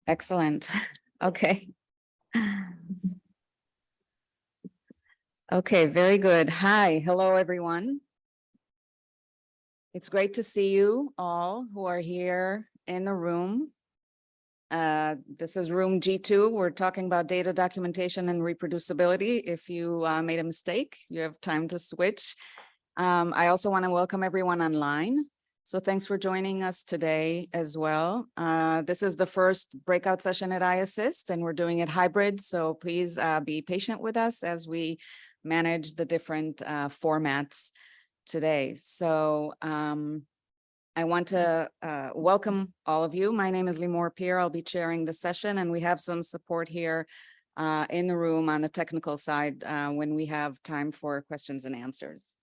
Excellent. Okay. Okay, very good. Hi, hello, everyone. It's great to see you all who are here in the room. This is room G2. We're talking about data documentation and reproducibility. If you made a mistake, you have time to switch. I also want to welcome everyone online. So thanks for joining us today as well. This is the first breakout session at IASSIST, and we're doing it hybrid. So please be patient with us as we manage the different formats today. So I want to welcome all of you. My name is Limor. I'll be chairing the session, and we have some support here in the room on the technical side when we have time for questions and answers.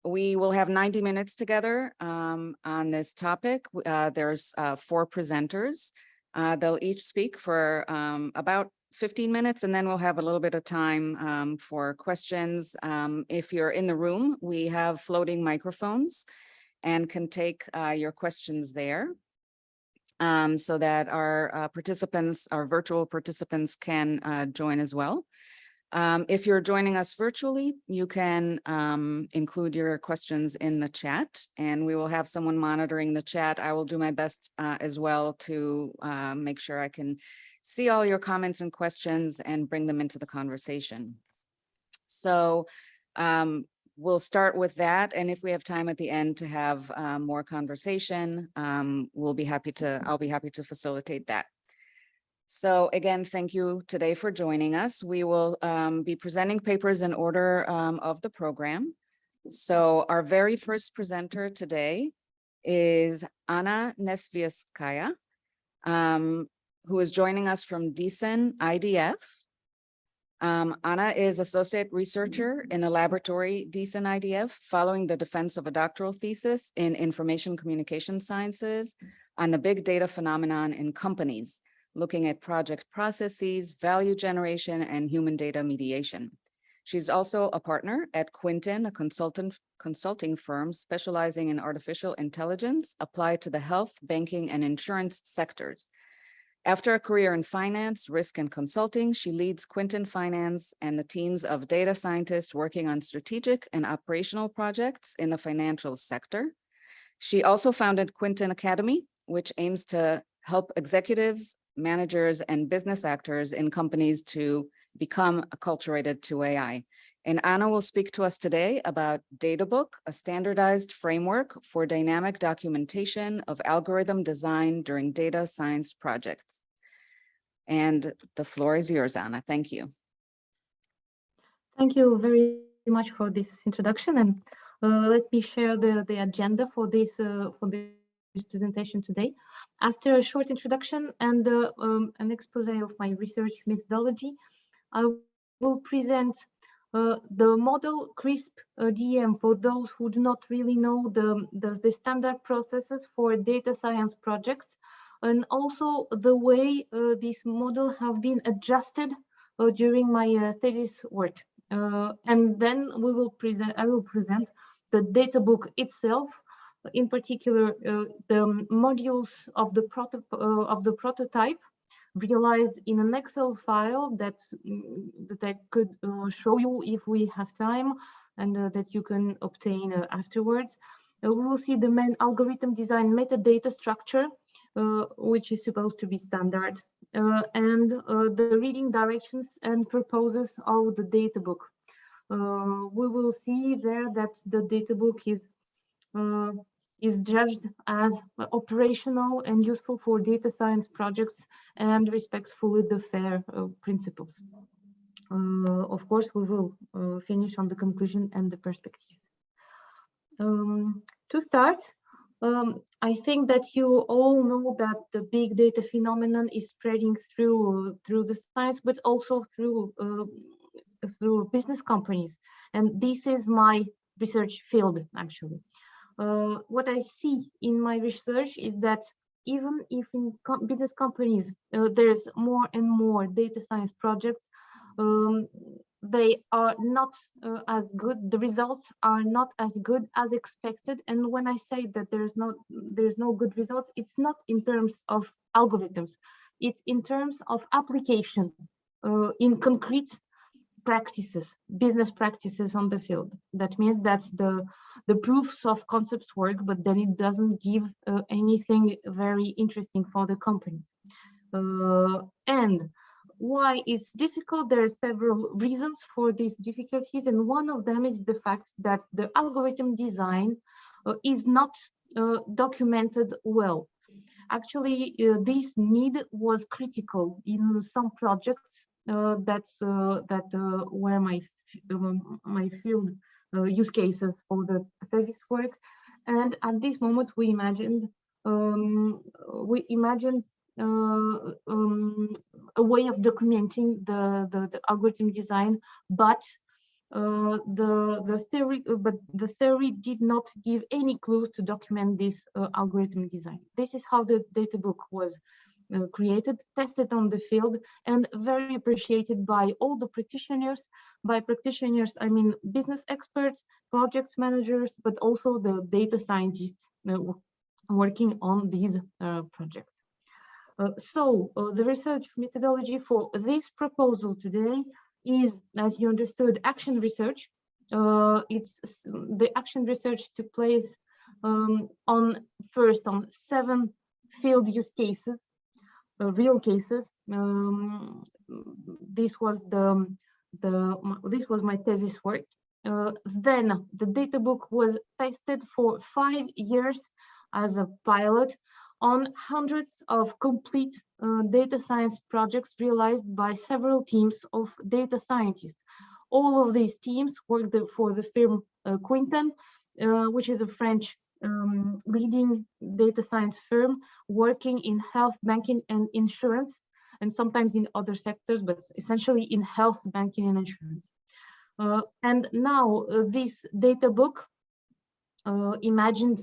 We will have 90 minutes together on this topic. There's 4 presenters. They'll each speak for about 15 minutes, and then we'll have a little bit of time for questions. If you're in the room, we have floating microphones and can take your questions there so that our participants, our virtual participants, can join as well. If you're joining us virtually, you can include your questions in the chat, and we will have someone monitoring the chat. I will do my best as well to make sure I can see all your comments and questions and bring them into the conversation. So we'll start with that, and if we have time at the end to have more conversation, I'll be happy to facilitate that. So again, thank you today for joining us. We will be presenting papers in order of the program. So our very first presenter today is Anna Nesvijevskaia, who is joining us from DICEN IDF. Anna is associate researcher in the laboratory DICEN IDF, following the defense of a doctoral thesis in information communication sciences on the big data phenomenon in companies, looking at project processes, value generation, and human data mediation. She's also a partner at QUINTEN, a consulting firm specializing in artificial intelligence applied to the health, banking, and insurance sectors. After a career in finance, risk, and consulting, she leads QUINTEN Finance and the teams of data scientists working on strategic and operational projects in the financial sector. She also founded QUINTEN Academy, which aims to help executives, managers, and business actors in companies to become acculturated to AI. And Anna will speak to us today about DATABOOK, a standardized framework for dynamic documentation of algorithm design during data science projects. And the floor is yours, Anna. Thank you. Thank you very much for this introduction. And let me share the agenda for this presentation today. After a short introduction and an expose of my research methodology, I will present the model CRISP DM for those who do not really know the standard processes for data science projects, and also the way this model have been adjusted during my thesis work. And then I will present the DATABOOK itself, in particular the modules of the prototype realized in an Excel file that I could show you if we have time, and that you can obtain afterwards. We will see the main algorithm design metadata structure, which is supposed to be standard, and the reading directions and purposes of the DATABOOK. We will see there that the DATABOOK is judged as operational and useful for data science projects and respects fully the FAIR principles. Of course, we will finish on the conclusion and the perspectives. To start, I think that you all know that the big data phenomenon is spreading through the science, but also through business companies. And this is my research field, actually. What I see in my research is that even if in business companies there's more and more data science projects, they are not as good. The results are not as good as expected. And when I say that there's no good results, it's not in terms of algorithms. It's in terms of application in concrete practices, business practices on the field. That means that the proofs of concepts work, but then it doesn't give anything very interesting for the companies. And why it's difficult? There are several reasons for these difficulties, and one of them is the fact that the algorithm design is not documented well. Actually, this need was critical in some projects that were my field use cases for the thesis work, and at this moment we imagined a way of documenting the algorithm design, but the theory did not give any clues to document this algorithm design. This is how the DataBook was created, tested on the field, and very appreciated by all the practitioners. By practitioners, I mean business experts, project managers, but also the data scientists working on these projects. So the research methodology for this proposal today is, as you understood, action research. The action research took place first on 7 field use cases, real cases. This was my thesis work. Then the DataBook was tested for 5 years as a pilot on hundreds of complete data science projects realized by several teams of data scientists. All of these teams worked for the firm QUINTEN, which is a French leading data science firm working in health, banking, and insurance, and sometimes in other sectors, but essentially in health, banking, and insurance. And now this DataBook, imagined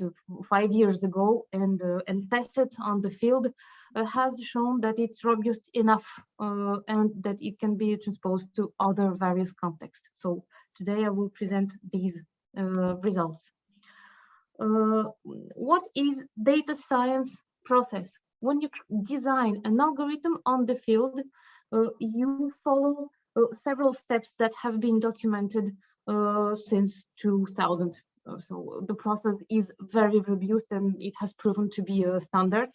5 years ago and tested on the field, has shown that it's robust enough and that it can be transposed to other various contexts. So today I will present these results. What is data science process? When you design an algorithm on the field, you follow several steps that have been documented since 2000. So the process is very robust and it has proven to be a standard.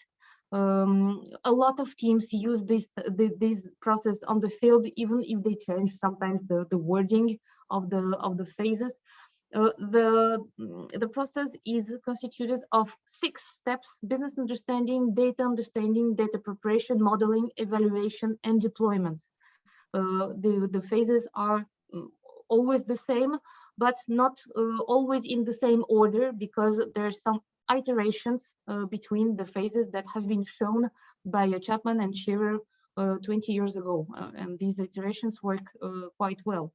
A lot of teams use this process on the field, even if they change sometimes the wording of the phases. The process is constituted of 6 steps: business understanding, data preparation, modeling, evaluation, and deployment. The phases are always the same, but not always in the same order, because there's some iterations between the phases that have been shown by Chapman and Shearer 20 years ago, and these iterations work quite well.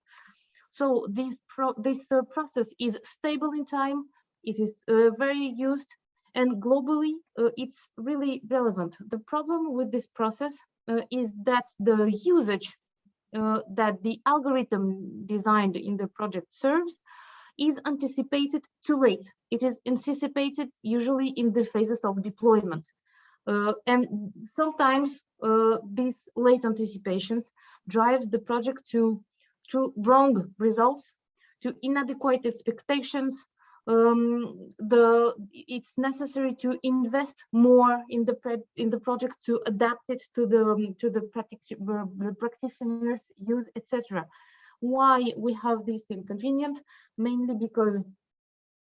So this process is stable in time, it is very used, and globally it's really relevant. The problem with this process is that the usage that the algorithm designed in the project serves is anticipated too late. It is anticipated usually in the phases of deployment. And sometimes these late anticipations drives the project to wrong results, to inadequate expectations. It's necessary to invest more in the project to adapt it to the practitioners' use, etc. Why we have this inconvenience? Mainly because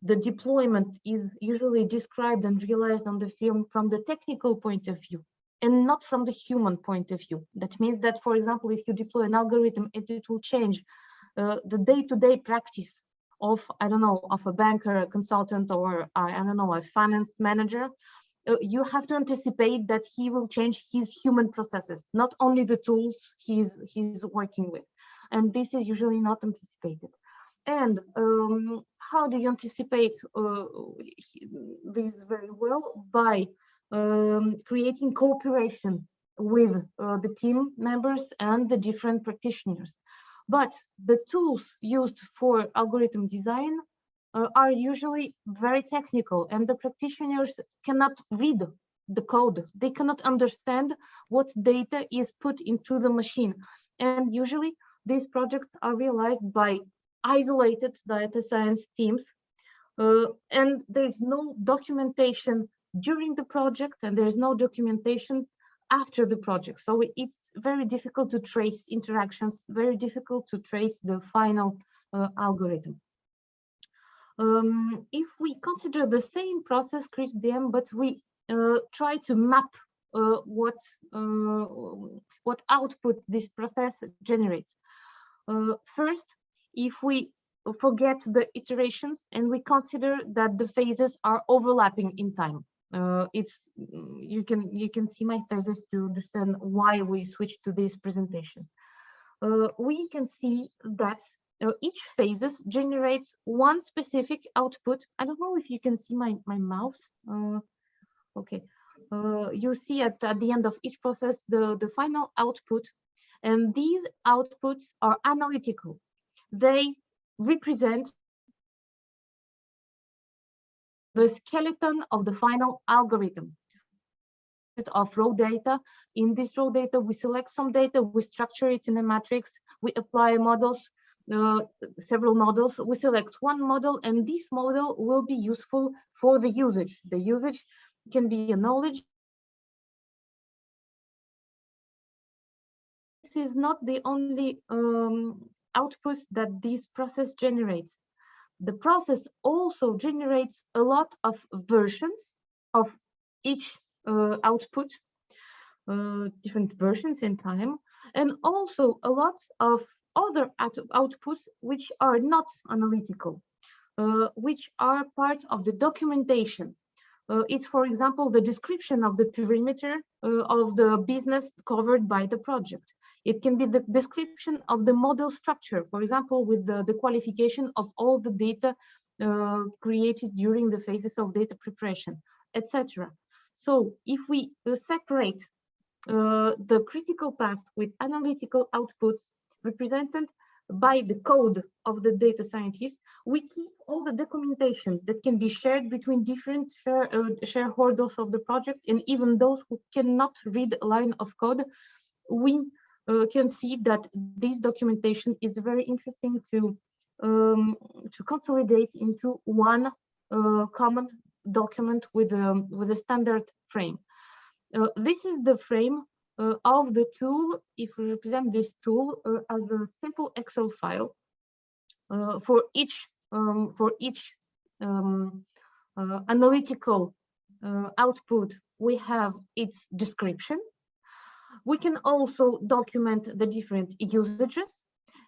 the deployment is usually described and realized on the film from the technical point of view and not from the human point of view. That means that, for example, if you deploy an algorithm, it will change the day-to-day practice of, I don't know, of a banker, a consultant, or I don't know, a finance manager. You have to anticipate that he will change his human processes, not only the tools he's working with. And this is usually not anticipated. And how do you anticipate this very well? By creating cooperation with the team members and the different practitioners. But the tools used for algorithm design are usually very technical, and the practitioners cannot read the code. They cannot understand what data is put into the machine. And usually these projects are realized by isolated data science teams, and there's no documentation during the project, and there's no documentation after the project. So it's very difficult to trace interactions, very difficult to trace the final algorithm. If we consider the same process, CRISP-DM, but we try to map what output this process generates. First, if we forget the iterations and we consider that the phases are overlapping in time, you can see my thesis to understand why we switched to this presentation. We can see that each phases generates one specific output. I don't know if you can see my mouse. Okay, you see at the end of each process the final output, and these outputs are analytical. They represent the skeleton of the final algorithm of raw data. In this raw data, we select some data, we structure it in a matrix, we apply models, several models, we select one model, and this model will be useful for the usage. The usage can be a knowledge. This is not the only output that this process generates. The process also generates a lot of versions of each output, different versions in time, and also a lot of other outputs which are not analytical, which are part of the documentation. It's, for example, the description of the perimeter of the business covered by the project. It can be the description of the model structure, for example, with the qualification of all the data created during the phases of data preparation, etc. So if we separate the critical path with analytical outputs represented by the code of the data scientist, we keep all the documentation that can be shared between different shareholders of the project, and even those who cannot read a line of code. We can see that this documentation is very interesting to consolidate into one common document with a standard frame. This is the frame of the tool. If we represent this tool as a simple Excel file, for each analytical output, we have its description. We can also document the different usages,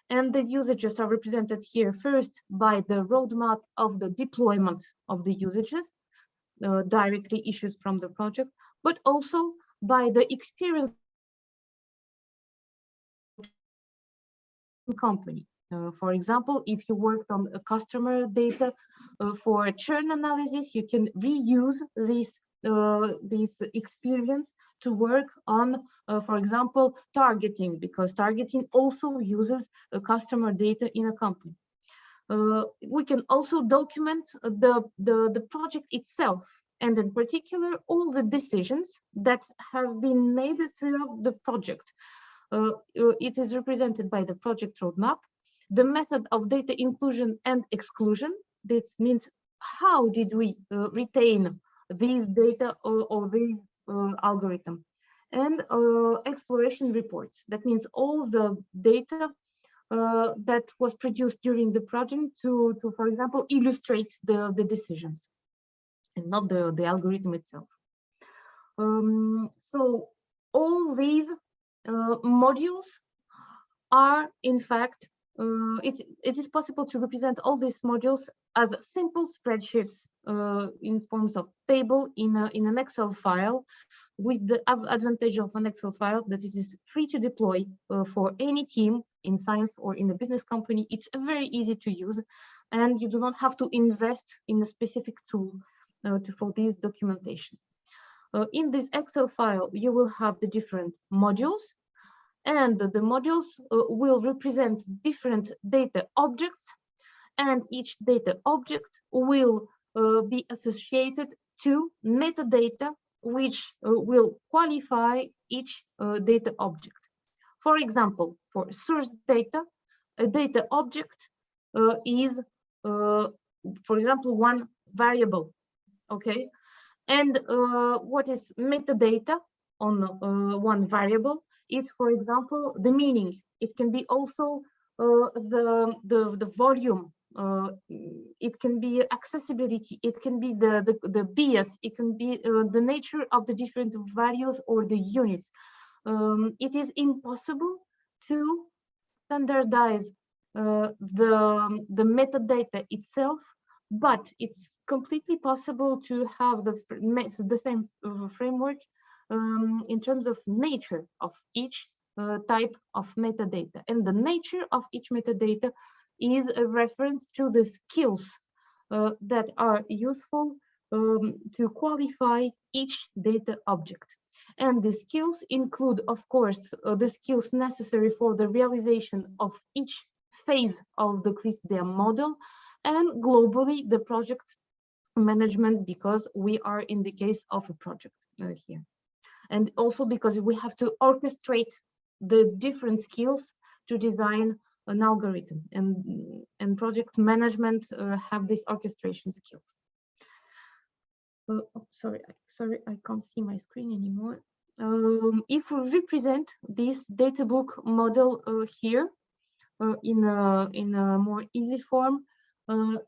and the usages are represented here first by the roadmap of the deployment of the usages, directly issues from the project, but also by the experience company. For example, if you worked on a customer data for churn analysis, you can reuse this experience to work on, for example, targeting, because targeting also uses customer data in a company. We can also document the project itself, and in particular, all the decisions that have been made throughout the project. It is represented by the project roadmap, the method of data inclusion and exclusion. This means how did we retain these data or these algorithm, and exploration reports. That means all the data that was produced during the project to for example, illustrate the decisions and not the algorithm itself. So all these modules are, in fact, it is possible to represent all these modules as simple spreadsheets in forms of table in an Excel file, with the advantage of an Excel file that it is free to deploy for any team in science or in a business company. It's very easy to use, and you do not have to invest in a specific tool for this documentation. In this Excel file, you will have the different modules. And the modules will represent different data objects, and each data object will be associated to metadata, which will qualify each data object. For example, for source data, a data object is, for example, one variable, okay? And what is metadata on one variable is, for example, the meaning. It can be also the volume. It can be accessibility. It can be the bias. It can be the nature of the different values or the units. It is impossible to standardize the metadata itself, but it's completely possible to have the same framework in terms of nature of each type of metadata. And the nature of each metadata is a reference to the skills that are useful to qualify each data object. And the skills include, of course, the skills necessary for the realization of each phase of the QuickDem model, and globally the project management, because we are in the case of a project here. And also because we have to orchestrate the different skills to design an algorithm, and project management have these orchestration skills. Sorry, I can't see my screen anymore. If we represent this DATABOOK model here in a more easy form,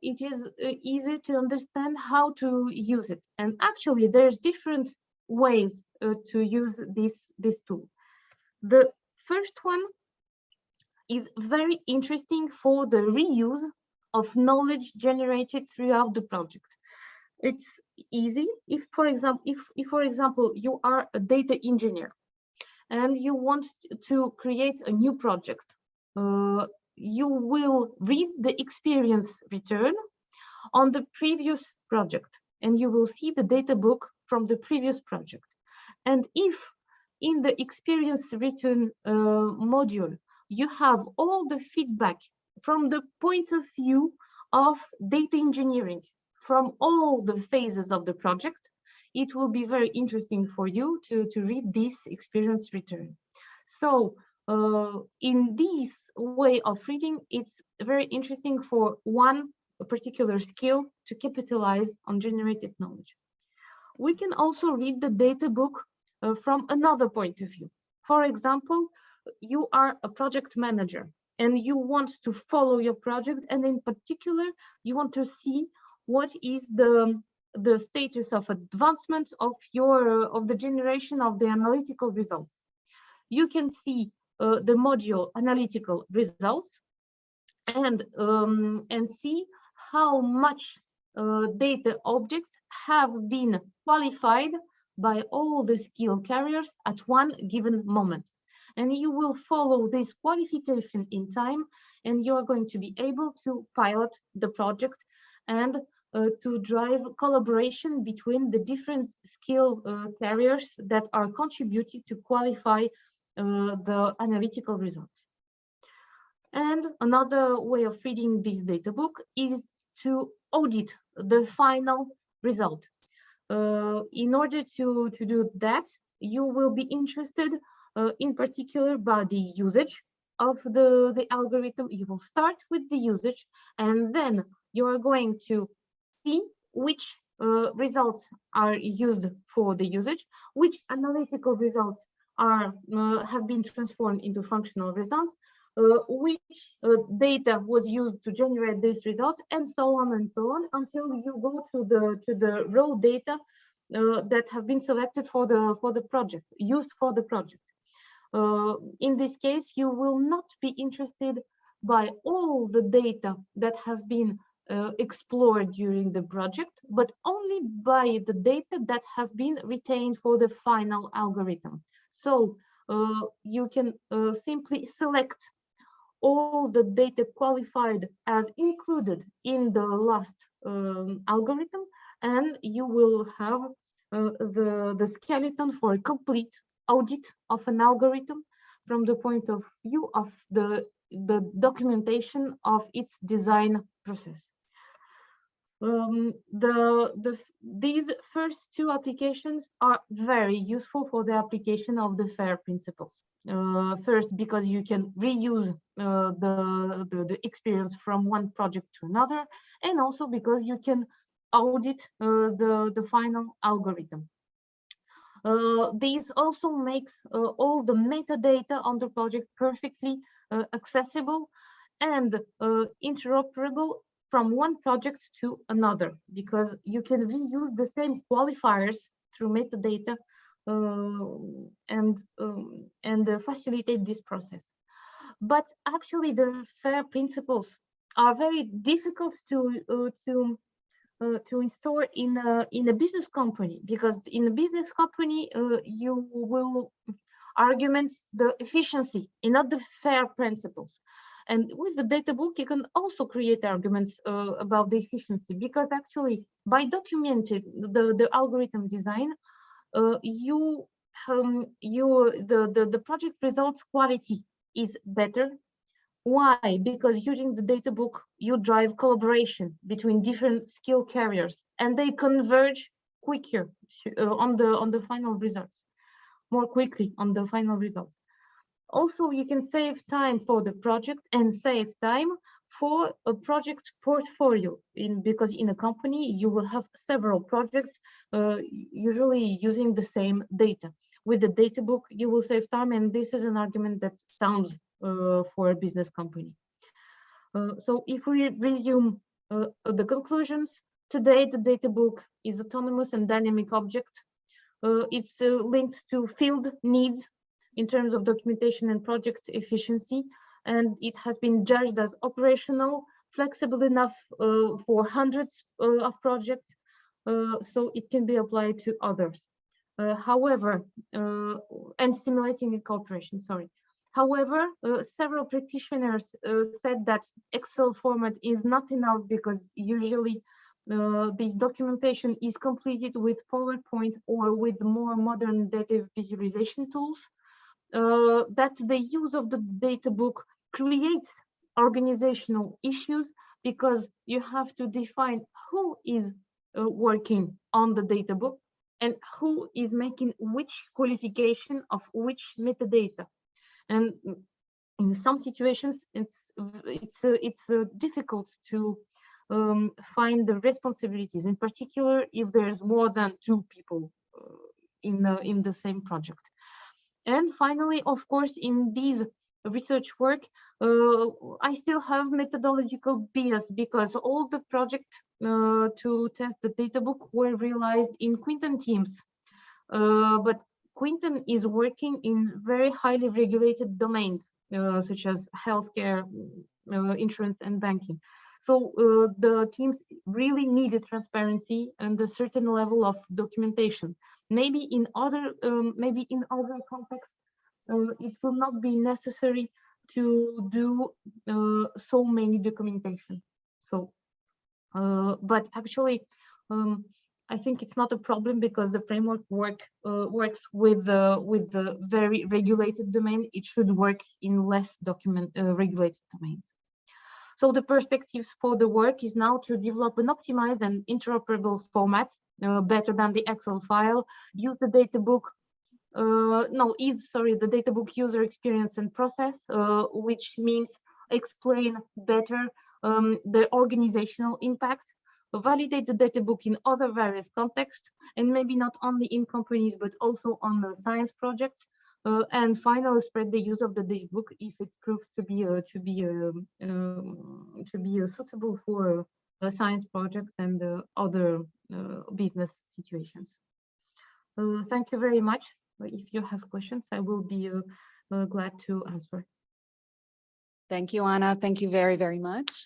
it is easier to understand how to use it. And actually, there's different ways to use this tool. The first one is very interesting for the reuse of knowledge generated throughout the project. It's easy if, for example, you are a data engineer and you want to create a new project. You will read the experience return on the previous project, and you will see the data book from the previous project. And if in the experience return module, you have all the feedback from the point of view of data engineering, from all the phases of the project, it will be very interesting for you to read this experience return. So in this way of reading, it's very interesting for one particular skill to capitalize on generated knowledge. We can also read the data book from another point of view. For example, you are a project manager and you want to follow your project, and in particular, you want to see what is the status of advancement of the generation of the analytical results. You can see the module analytical results and see how much data objects have been qualified by all the skill carriers at one given moment. And you will follow this qualification in time, and you're going to be able to pilot the project and to drive collaboration between the different skill carriers that are contributing to qualify the analytical results. And another way of reading this data book is to audit the final result. In order to do that, you will be interested in particular by the usage of the algorithm. You will start with the usage, and then you are going to see which results are used for the usage, which analytical results have been transformed into functional results, which data was used to generate these results, and so on until you go to the raw data that have been selected for the project, used for the project. In this case, you will not be interested by all the data that have been explored during the project, but only by the data that have been retained for the final algorithm. So you can simply select all the data qualified as included in the last algorithm, and you will have the skeleton for a complete audit of an algorithm from the point of view of the documentation of its design process. These first two applications are very useful for the application of the FAIR principles. First, because you can reuse the experience from one project to another, and also because you can audit the final algorithm. This also makes all the metadata on the project perfectly accessible and interoperable from one project to another, because you can reuse the same qualifiers through metadata and facilitate this process. But actually, the FAIR principles are very difficult to install in a business company, because in a business company you will argument the efficiency and not the FAIR principles. And with the DataBook, you can also create arguments about the efficiency, because actually by documenting the algorithm design, the project results quality is better. Why? Because using the DataBook, you drive collaboration between different skill carriers, and they converge quicker on the final results, more quickly on the final results. Also, you can save time for the project and save time for a project portfolio, because in a company you will have several projects, usually using the same data. With the DataBook, you will save time, and this is an argument that sounds for a business company. So if we resume the conclusions, today the DataBook is autonomous and dynamic object. It's linked to field needs in terms of documentation and project efficiency, and it has been judged as operational, flexible enough for hundreds of projects, so it can be applied to others. However, and stimulating cooperation, sorry. However, several practitioners said that Excel format is not enough, because usually this documentation is completed with PowerPoint or with more modern data visualization tools. That the use of the DataBook creates organizational issues, because you have to define who is working on the DataBook and who is making which qualification of which metadata. And in some situations, it's difficult to find the responsibilities, in particular if there's more than two people in the same project. And finally, of course, in this research work, I still have methodological bias, because all the projects to test the DataBook were realized in QUINTEN teams. But QUINTEN is working in very highly regulated domains, such as healthcare, insurance, and banking. So the teams really needed transparency and a certain level of documentation. Maybe in other contexts, it will not be necessary to do so many documentation. So, but actually, I think it's not a problem, because the framework works with the very regulated domain. It should work in less regulated domains. So the perspectives for the work is now to develop an optimized and interoperable format, better than the Excel file. Use the DataBook. The DataBook user experience and process, which means explain better the organizational impact. Validate the DataBook in other various contexts, and maybe not only in companies but also on the science projects. And finally, spread the use of the DataBook if it proves to be suitable for science projects and other business situations. Thank you very much. If you have questions, I will be glad to answer. Thank you, Anna. Thank you very, very much.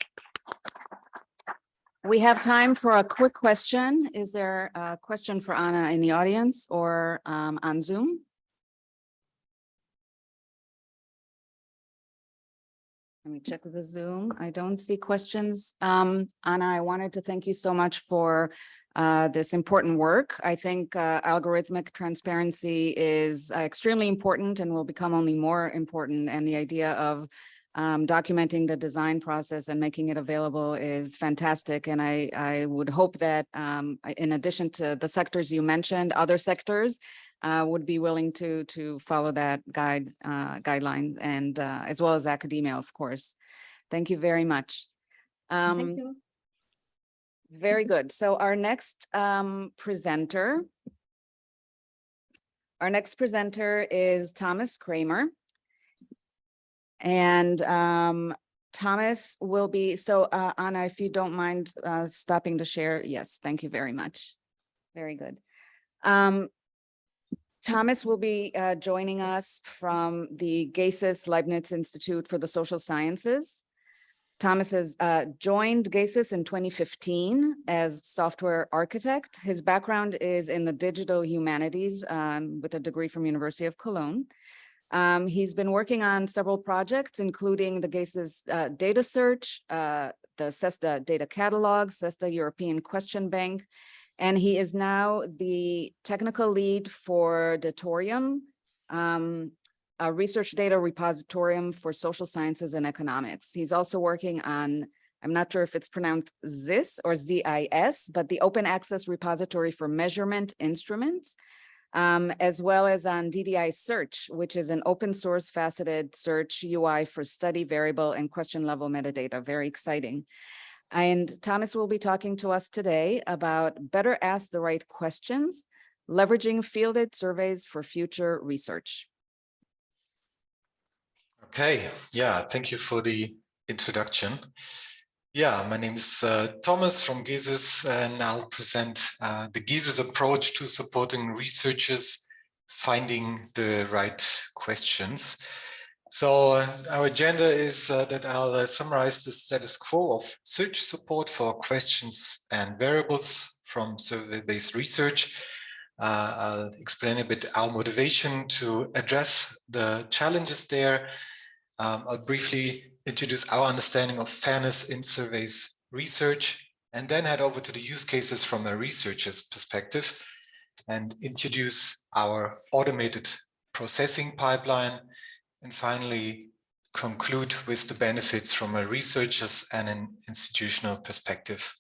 We have time for a quick question. Is there a question for Anna in the audience or on Zoom? Let me check the Zoom. I don't see questions. Anna, I wanted to thank you so much for this important work. I think algorithmic transparency is extremely important and will become only more important. And the idea of documenting the design process and making it available is fantastic. And I would hope that in addition to the sectors you mentioned, other sectors would be willing to follow that guideline, and as well as academia, of course. Thank you very much. Thank you. Very good. So our next presenter is Thomas Krämer. And Thomas will be, so Anna, if you don't mind stopping to share. Yes, thank you very much. Very good. Thomas will be joining us from the GESIS Leibniz Institute for the Social Sciences. Thomas has joined GESIS in 2015 as software architect. His background is in the digital humanities with a degree from University of Cologne. He's been working on several projects, including the GESIS data search, the CESTA data catalog, CESTA European Question Bank, and he is now the technical lead for Datorium, a research data repositorium for social sciences and economics. He's also working on, I'm not sure if it's pronounced ZIS or ZIS, but the open access repository for measurement instruments, as well as on Ddi Search, which is an open source faceted search UI for study variable and question level metadata. Very exciting. And Thomas will be talking to us today about better ask the right questions, leveraging fielded surveys for future research. Okay, yeah, thank you for the introduction. Yeah, my name is Thomas from GESIS, and I'll present the GESIS approach to supporting researchers finding the right questions. So our agenda is that I'll summarize the status quo of search support for questions and variables from survey-based research. I'll explain a bit our motivation to address the challenges there. I'll briefly introduce our understanding of fairness in surveys research, and then head over to the use cases from a researcher's perspective and introduce our automated processing pipeline, and finally conclude with the benefits from a researcher's and an institutional perspective.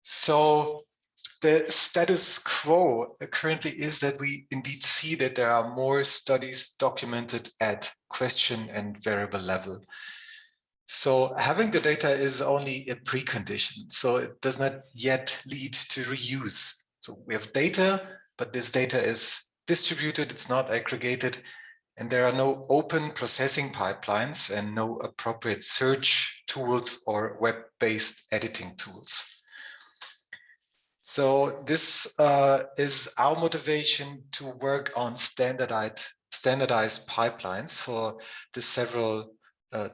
So the status quo currently is that we indeed see that there are more studies documented at question and variable level. So having the data is only a precondition. So it does not yet lead to reuse. So we have data, but this data is distributed, it's not aggregated, and there are no open processing pipelines and no appropriate search tools or web-based editing tools. So this is our motivation to work on standardized pipelines for the several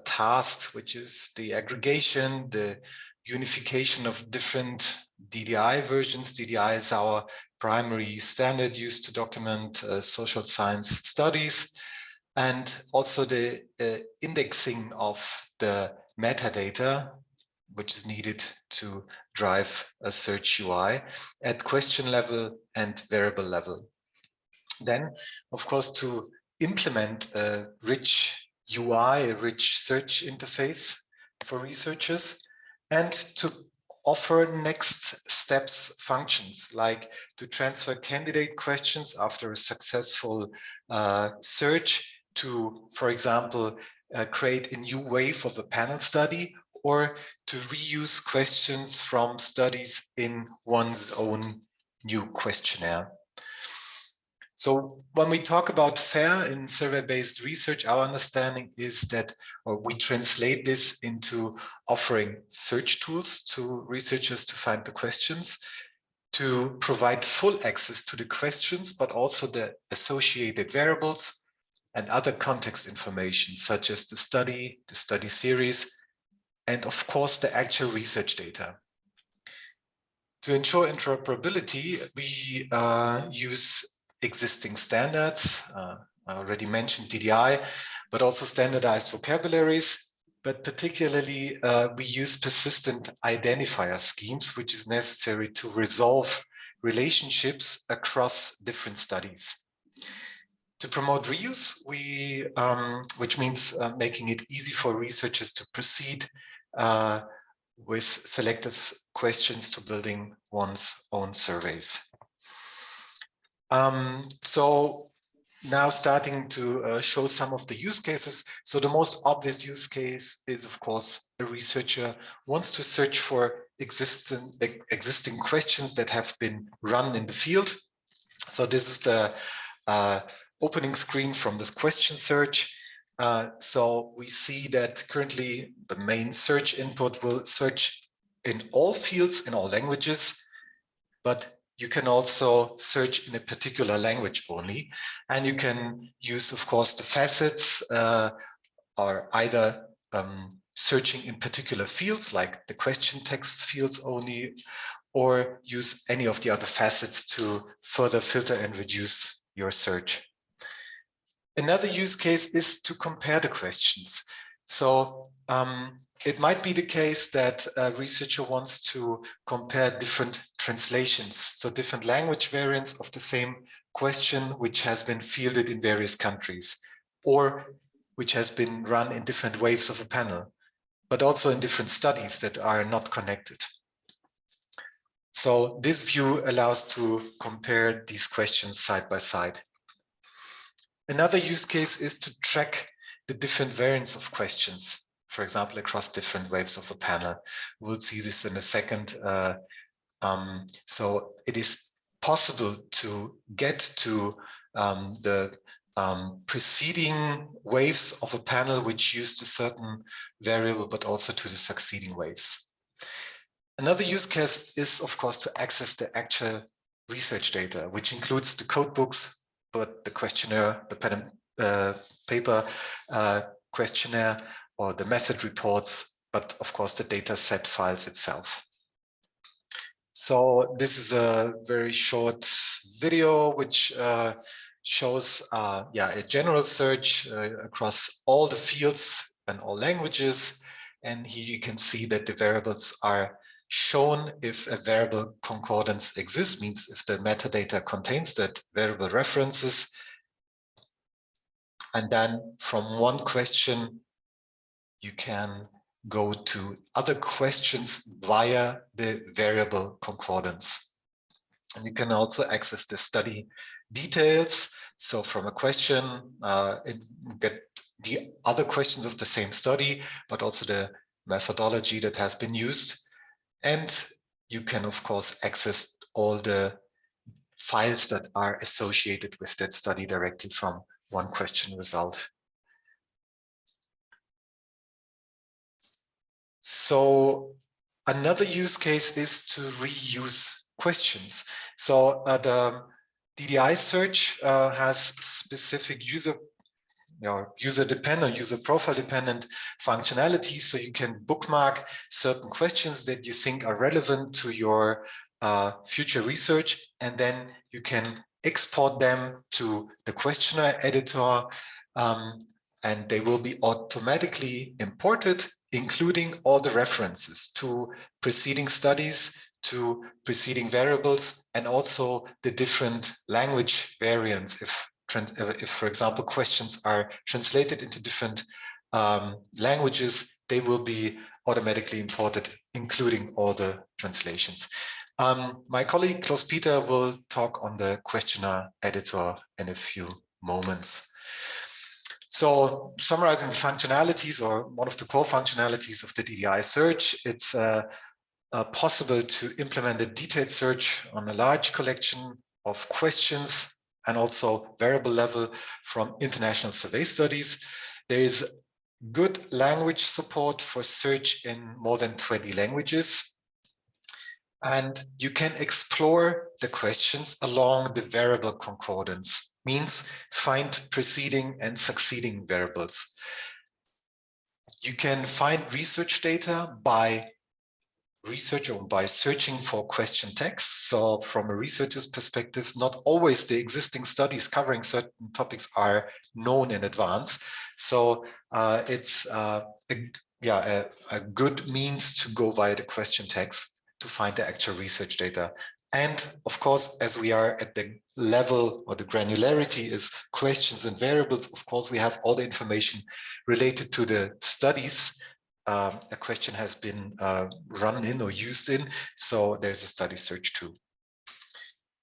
tasks, which is the aggregation, the unification of different DDI versions. DDI is our primary standard used to document social science studies, and also the indexing of the metadata, which is needed to drive a search UI at question level and variable level. Then, of course, to implement a rich UI, a rich search interface for researchers, and to offer next steps functions, like to transfer candidate questions after a successful search to, for example, create a new wave of a panel study, or to reuse questions from studies in one's own new questionnaire. So when we talk about fair in survey-based research, our understanding is that, or we translate this into offering search tools to researchers to find the questions, to provide full access to the questions, but also the associated variables and other context information, such as the study series, and of course, the actual research data. To ensure interoperability, we use existing standards. I already mentioned DDI, but also standardized vocabularies but particularly we use persistent identifier schemes, which is necessary to resolve relationships across different studies. To promote reuse, which means making it easy for researchers to proceed with selected questions to building one's own surveys. So now starting to show some of the use cases. So the most obvious use case is, of course, a researcher wants to search for existing questions that have been run in the field. So this is the opening screen from this question search. So we see that currently the main search input will search in all fields, in all languages, but you can also search in a particular language only. And you can use, of course, the facets or either searching in particular fields like the question text fields only, or use any of the other facets to further filter and reduce your search. Another use case is to compare the questions. So it might be the case that a researcher wants to compare different translations, so different language variants of the same question, which has been fielded in various countries, or which has been run in different waves of a panel, but also in different studies that are not connected. So this view allows to compare these questions side by side. Another use case is to track the different variants of questions, for example, across different waves of a panel. We'll see this in a second. So it is possible to get to the preceding waves of a panel which used a certain variable, but also to the succeeding waves. Another use case is, of course, to access the actual research data, which includes the code books, but the questionnaire, the pen and paper questionnaire, or the method reports, but of course the data set files itself. So this is a very short video which shows a general search across all the fields and all languages. And here you can see that the variables are shown if a variable concordance exists, means if the metadata contains that variable references. And then from one question, you can go to other questions via the variable concordance. And you can also access the study details. So from a question, get the other questions of the same study, but also the methodology that has been used. And you can, of course, access all the files that are associated with that study directly from one question result. So another use case is to reuse questions. So the Ddi Search has specific user dependent, user profile dependent functionalities. So you can bookmark certain questions that you think are relevant to your future research, and then you can export them to the Questionnaire Editor, and they will be automatically imported, including all the references to preceding studies, to preceding variables, and also the different language variants. If, for example, questions are translated into different languages, they will be automatically imported, including all the translations. My colleague Claus-Peter will talk on the Questionnaire Editor in a few moments. So summarizing the functionalities, or one of the core functionalities of the Ddi Search, it's possible to implement a detailed search on a large collection of questions and also variable level from international survey studies. There is good language support for search in more than 20 languages. And you can explore the questions along the variable concordance, means find preceding and succeeding variables. You can find research data by research or by searching for question text. So from a researcher's perspective, not always the existing studies covering certain topics are known in advance. So it's a good means to go via the question text to find the actual research data. And of course, as we are at the level or the granularity is questions and variables, of course, we have all the information related to the studies a question has been run in or used in. So there's a study search too.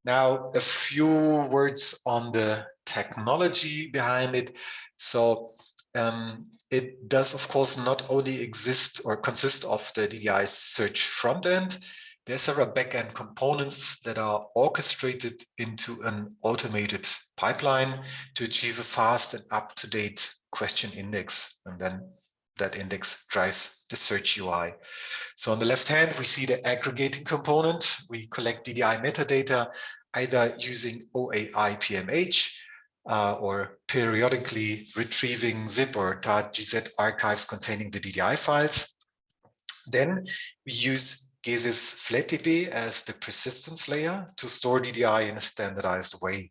Now, a few words on the technology behind it. So it does, of course, not only exist or consist of the DDI Search front end. There are several backend components that are orchestrated into an automated pipeline to achieve a fast and up-to-date question index. And then that index drives the search UI. So on the left hand, we see the aggregating component. We collect DDI metadata either using OAI PMH or periodically retrieving zip or .gz archives containing the DDI files. Then we use GESIS FlatDB as the persistence layer to store DDI in a standardized way.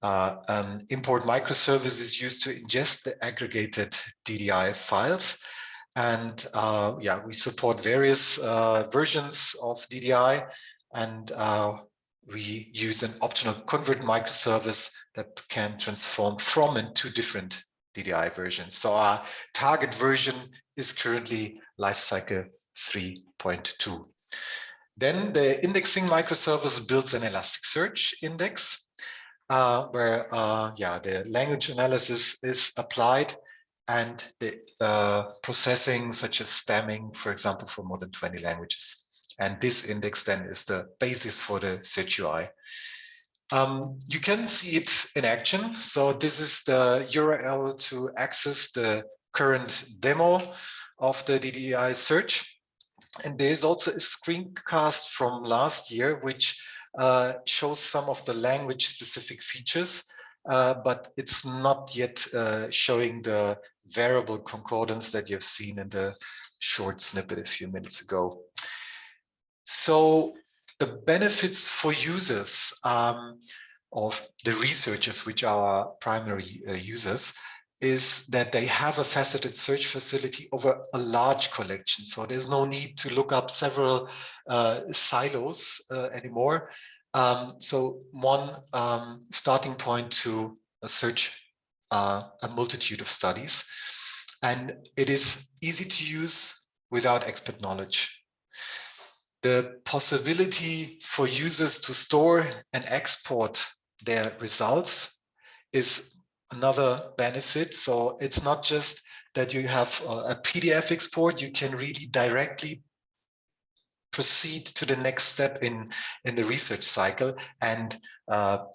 Import microservice is used to ingest the aggregated DDI files. And we support various versions of DDI, and we use an optional convert microservice that can transform from and to different DDI versions. So our target version is currently lifecycle 3.2. Then the indexing microservice builds an Elasticsearch index where the language analysis is applied and the processing such as stemming, for example, for more than 20 languages. And this index then is the basis for the search UI. You can see it in action. So this is the URL to access the current demo of the DDI search. And there's also a screencast from last year, which shows some of the language specific features, but it's not yet showing the variable concordance that you've seen in the short snippet a few minutes ago. So the benefits for users of the researchers, which are our primary users, is that they have a faceted search facility over a large collection. So there's no need to look up several silos anymore. So one starting point to search a multitude of studies. And it is easy to use without expert knowledge. The possibility for users to store and export their results is another benefit. So it's not just that you have a PDF export, you can really directly proceed to the next step in the research cycle and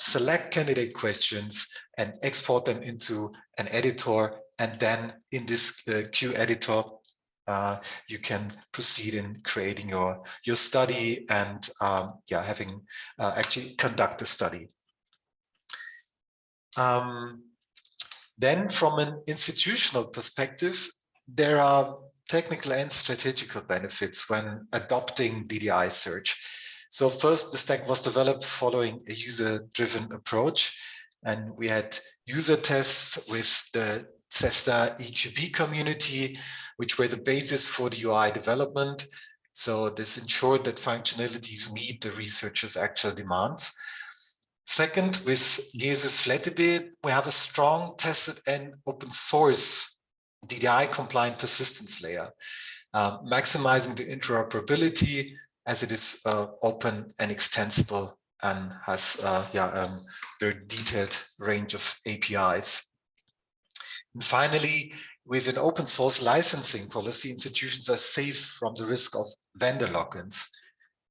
select candidate questions and export them into an editor. And then in this Q editor, you can proceed in creating your study and having actually conduct the study. Then from an institutional perspective, there are technical and strategical benefits when adopting DDI search. So first, the stack was developed following a user-driven approach, and we had user tests with the CESTA EQB community, which were the basis for the UI development. So this ensured that functionalities meet the researchers' actual demands. Second, with GESIS FlatDB, we have a strong tested and open source DDI compliant persistence layer, maximizing the interoperability as it is open and extensible and has very detailed range of APIs. And finally, with an open source licensing policy, institutions are safe from the risk of vendor lock-ins.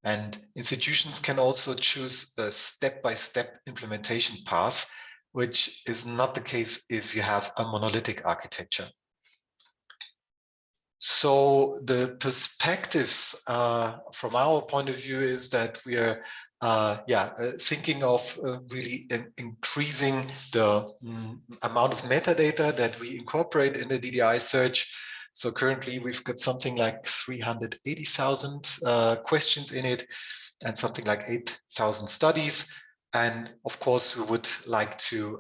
And institutions can also choose a step-by-step implementation path, which is not the case if you have a monolithic architecture. So the perspectives from our point of view is that we are thinking of really increasing the amount of metadata that we incorporate in the DDI search. So currently we've got something like 380,000 questions in it and something like 8,000 studies. And of course, we would like to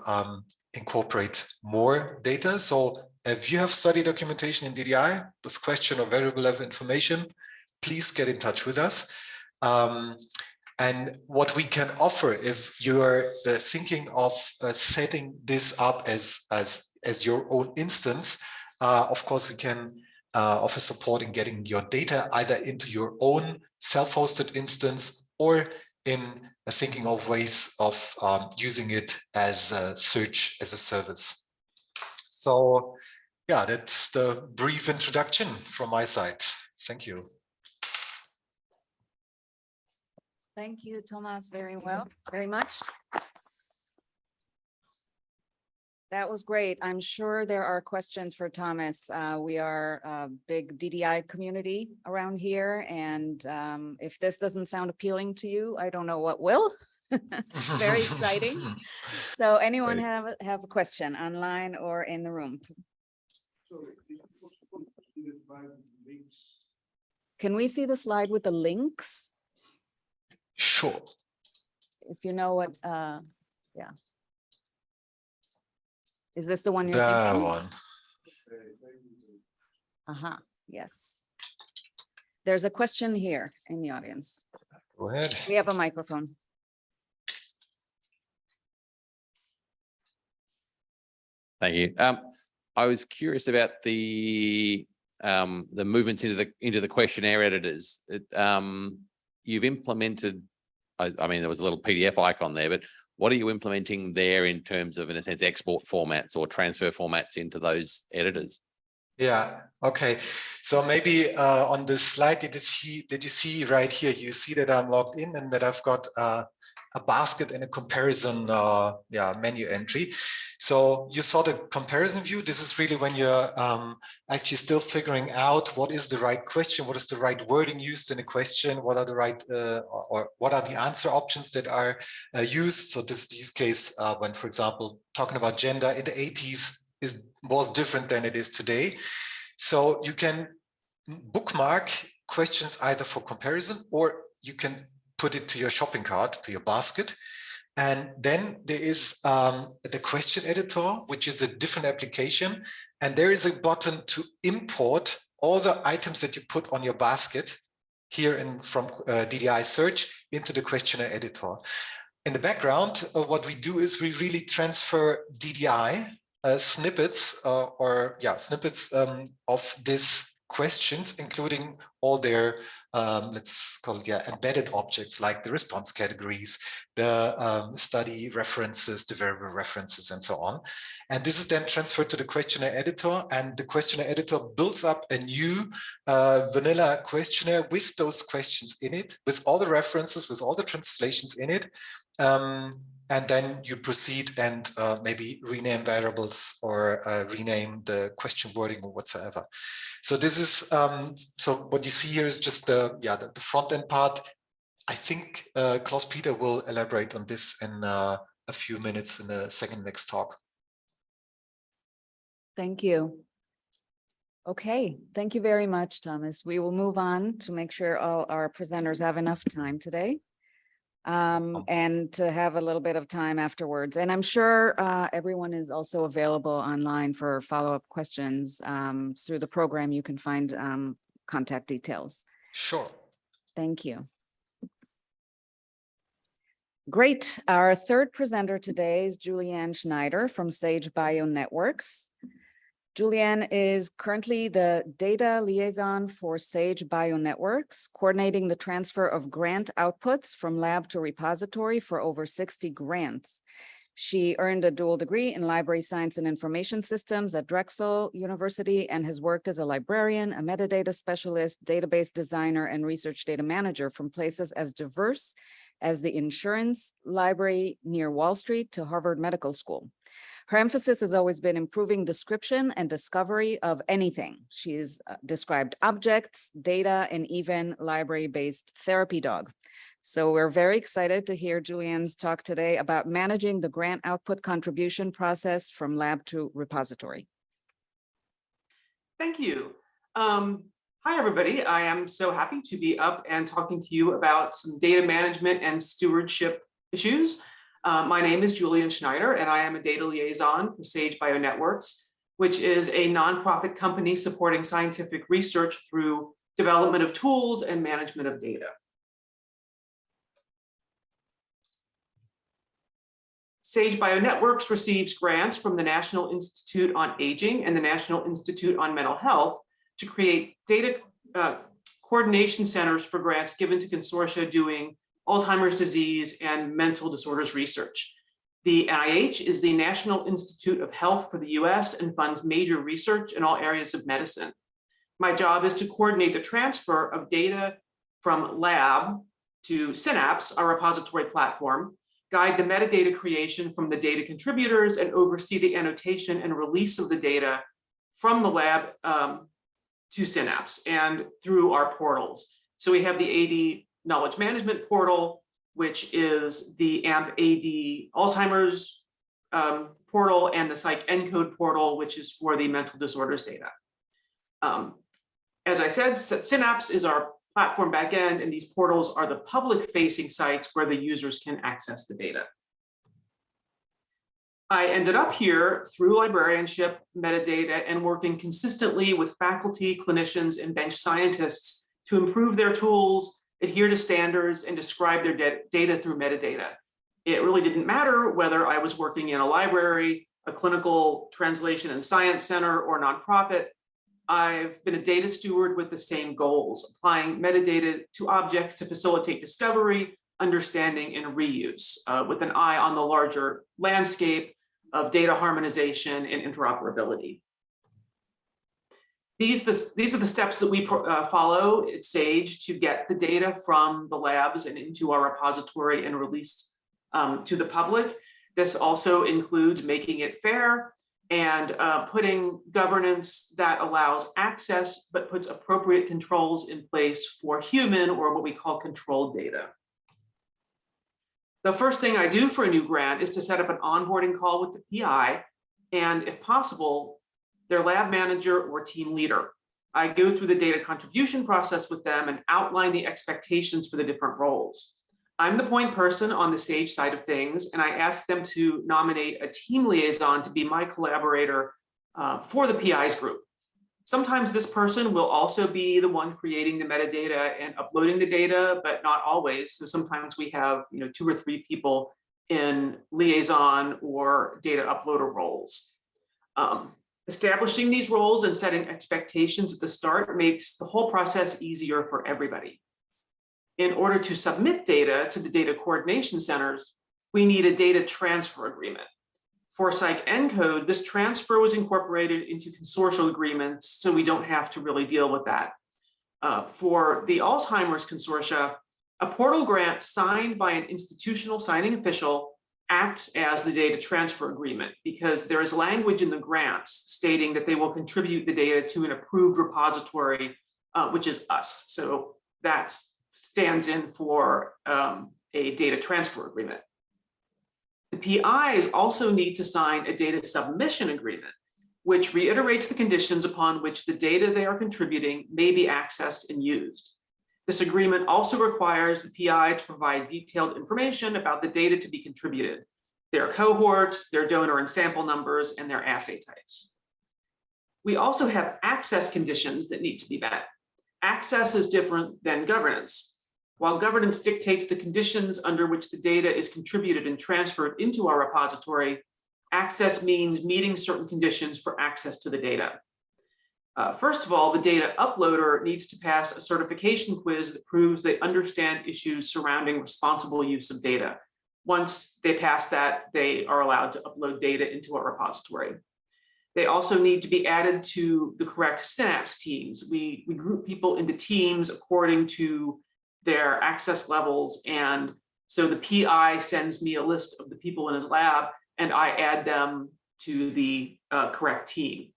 incorporate more data. So if you have study documentation in DDI with question or variable level information, please get in touch with us. And what we can offer, if you are thinking of setting this up as your own instance, of course, we can offer support in getting your data either into your own self-hosted instance or in thinking of ways of using it as a search as a service. So yeah, that's the brief introduction from my side. Thank you. Thank you, Thomas, very much. That was great. I'm sure there are questions for Thomas. We are a big DDI community around here, and if this doesn't sound appealing to you, I don't know what will. Very exciting. So anyone have a question online or in the room? Can we see the slide with the links? Sure. If you know what, yeah. Is this the one you're That thinking? one. Yes. There's a question here in the audience. Go ahead. We have a microphone. Thank you. I was curious about the movements into the questionnaire editors. You've implemented, I mean, there was a little PDF icon there, but what are you implementing there in terms of, in a sense, export formats or transfer formats into those editors? Yeah, okay. So maybe on the slide, did you see right here, you see that I'm logged in and that I've got a basket and a comparison menu entry. So you saw the comparison view. This is really when you're actually still figuring out what is the right question, what is the right wording used in a question, what are the right or what are the answer options that are used. So this use case when, for example, talking about gender in the 80s was different than it is today. So you can bookmark questions either for comparison, or you can put it to your shopping cart, to your basket. And then there is the question editor, which is a different application. And there is a button to import all the items that you put on your basket here from Ddi Search into the questionnaire editor. In the background, what we do is we really transfer DDI snippets snippets of these questions, including all their let's call it embedded objects like the response categories, the study references, the variable references, and so on. And this is then transferred to the questionnaire editor, and the questionnaire editor builds up a new vanilla questionnaire with those questions in it, with all the references, with all the translations in it. And then you proceed and maybe rename variables or rename the question wording or whatsoever. So this is so what you see here is just the front end part. I think Claus-Peter will elaborate on this in a few minutes in the next talk. Thank you. Okay, thank you very much, Thomas. We will move on to make sure all our presenters have enough time today. And to have a little bit of time afterwards. And I'm sure everyone is also available online for follow-up questions. Through the program, you can find contact details. Sure. Thank you. Great. Our third presenter today is Juliane Schneider from Sage Bionetworks. Juliane is currently the data liaison for Sage Bionetworks, coordinating the transfer of grant outputs from lab to repository for over 60 grants. She earned a dual degree in library science and information systems at Drexel University and has worked as a librarian, a metadata specialist, database designer, and research data manager from places as diverse as the insurance library near Wall Street to Harvard Medical School. Her emphasis has always been improving description and discovery of anything. She's described objects, data, and even library-based therapy dog. So we're very excited to hear Juliane's talk today about managing the grant output contribution process from lab to repository. Thank you. Hi, everybody. I am so happy to be up and talking to you about some data management and stewardship issues. My name is Juliane Schneider, and I am a data liaison for Sage Bionetworks. which is a nonprofit company supporting scientific research through development of tools and management of data. Sage Bionetworks receives grants from the National Institute on Aging and the National Institute on Mental Health to create data coordination centers for grants given to consortia doing Alzheimer's disease and mental disorders research. The NIH is the National Institute of Health for the US and funds major research in all areas of medicine. My job is to coordinate the transfer of data from lab to Synapse, our repository platform, guide the metadata creation from the data contributors, and oversee the annotation and release of the data from the lab to Synapse and through our portals. So we have the AD Knowledge Management Portal, which is the AMP-AD Alzheimer's portal, and the PsycEncode portal, which is for the mental disorders data. As I said, Synapse is our platform backend, and these portals are the public-facing sites where the users can access the data. I ended up here through librarianship, metadata, and working consistently with faculty, clinicians, and bench scientists to improve their tools, adhere to standards, and describe their data through metadata. It really didn't matter whether I was working in a library, a clinical translation and science center, or nonprofit. I've been a data steward with the same goals, applying metadata to objects to facilitate discovery, understanding, and reuse, with an eye on the larger landscape of data harmonization and interoperability. These are the steps that we follow at Sage to get the data from the labs and into our repository and released to the public. This also includes making it fair and putting governance that allows access, but puts appropriate controls in place for human, or what we call controlled data. The first thing I do for a new grant is to set up an onboarding call with the PI, and if possible, their lab manager or team leader. I go through the data contribution process with them and outline the expectations for the different roles. I'm the point person on the Sage side of things, and I ask them to nominate a team liaison to be my collaborator for the PI's group. Sometimes this person will also be the one creating the metadata and uploading the data, but not always. So sometimes we have 2 or 3 people in liaison or data uploader roles. Establishing these roles and setting expectations at the start makes the whole process easier for everybody. In order to submit data to the data coordination centers, we need a data transfer agreement. For PsycEncode, this transfer was incorporated into consortial agreements, so we don't have to really deal with that. For the Alzheimer's consortia, a portal grant signed by an institutional signing official acts as the data transfer agreement, because there is language in the grants stating that they will contribute the data to an approved repository, which is us. So that stands in for a data transfer agreement. The PIs also need to sign a data submission agreement, which reiterates the conditions upon which the data they are contributing may be accessed and used. This agreement also requires the PI to provide detailed information about the data to be contributed, their cohorts, their donor and sample numbers, and their assay types. We also have access conditions that need to be met. Access is different than governance. While governance dictates the conditions under which the data is contributed and transferred into our repository, access means meeting certain conditions for access to the data. First of all, the data uploader needs to pass a certification quiz that proves they understand issues surrounding responsible use of data. Once they pass that, they are allowed to upload data into our repository. They also need to be added to the correct Synapse teams. We group people into teams according to their access levels, and so the PI sends me a list of the people in his lab, and I add them to the correct team.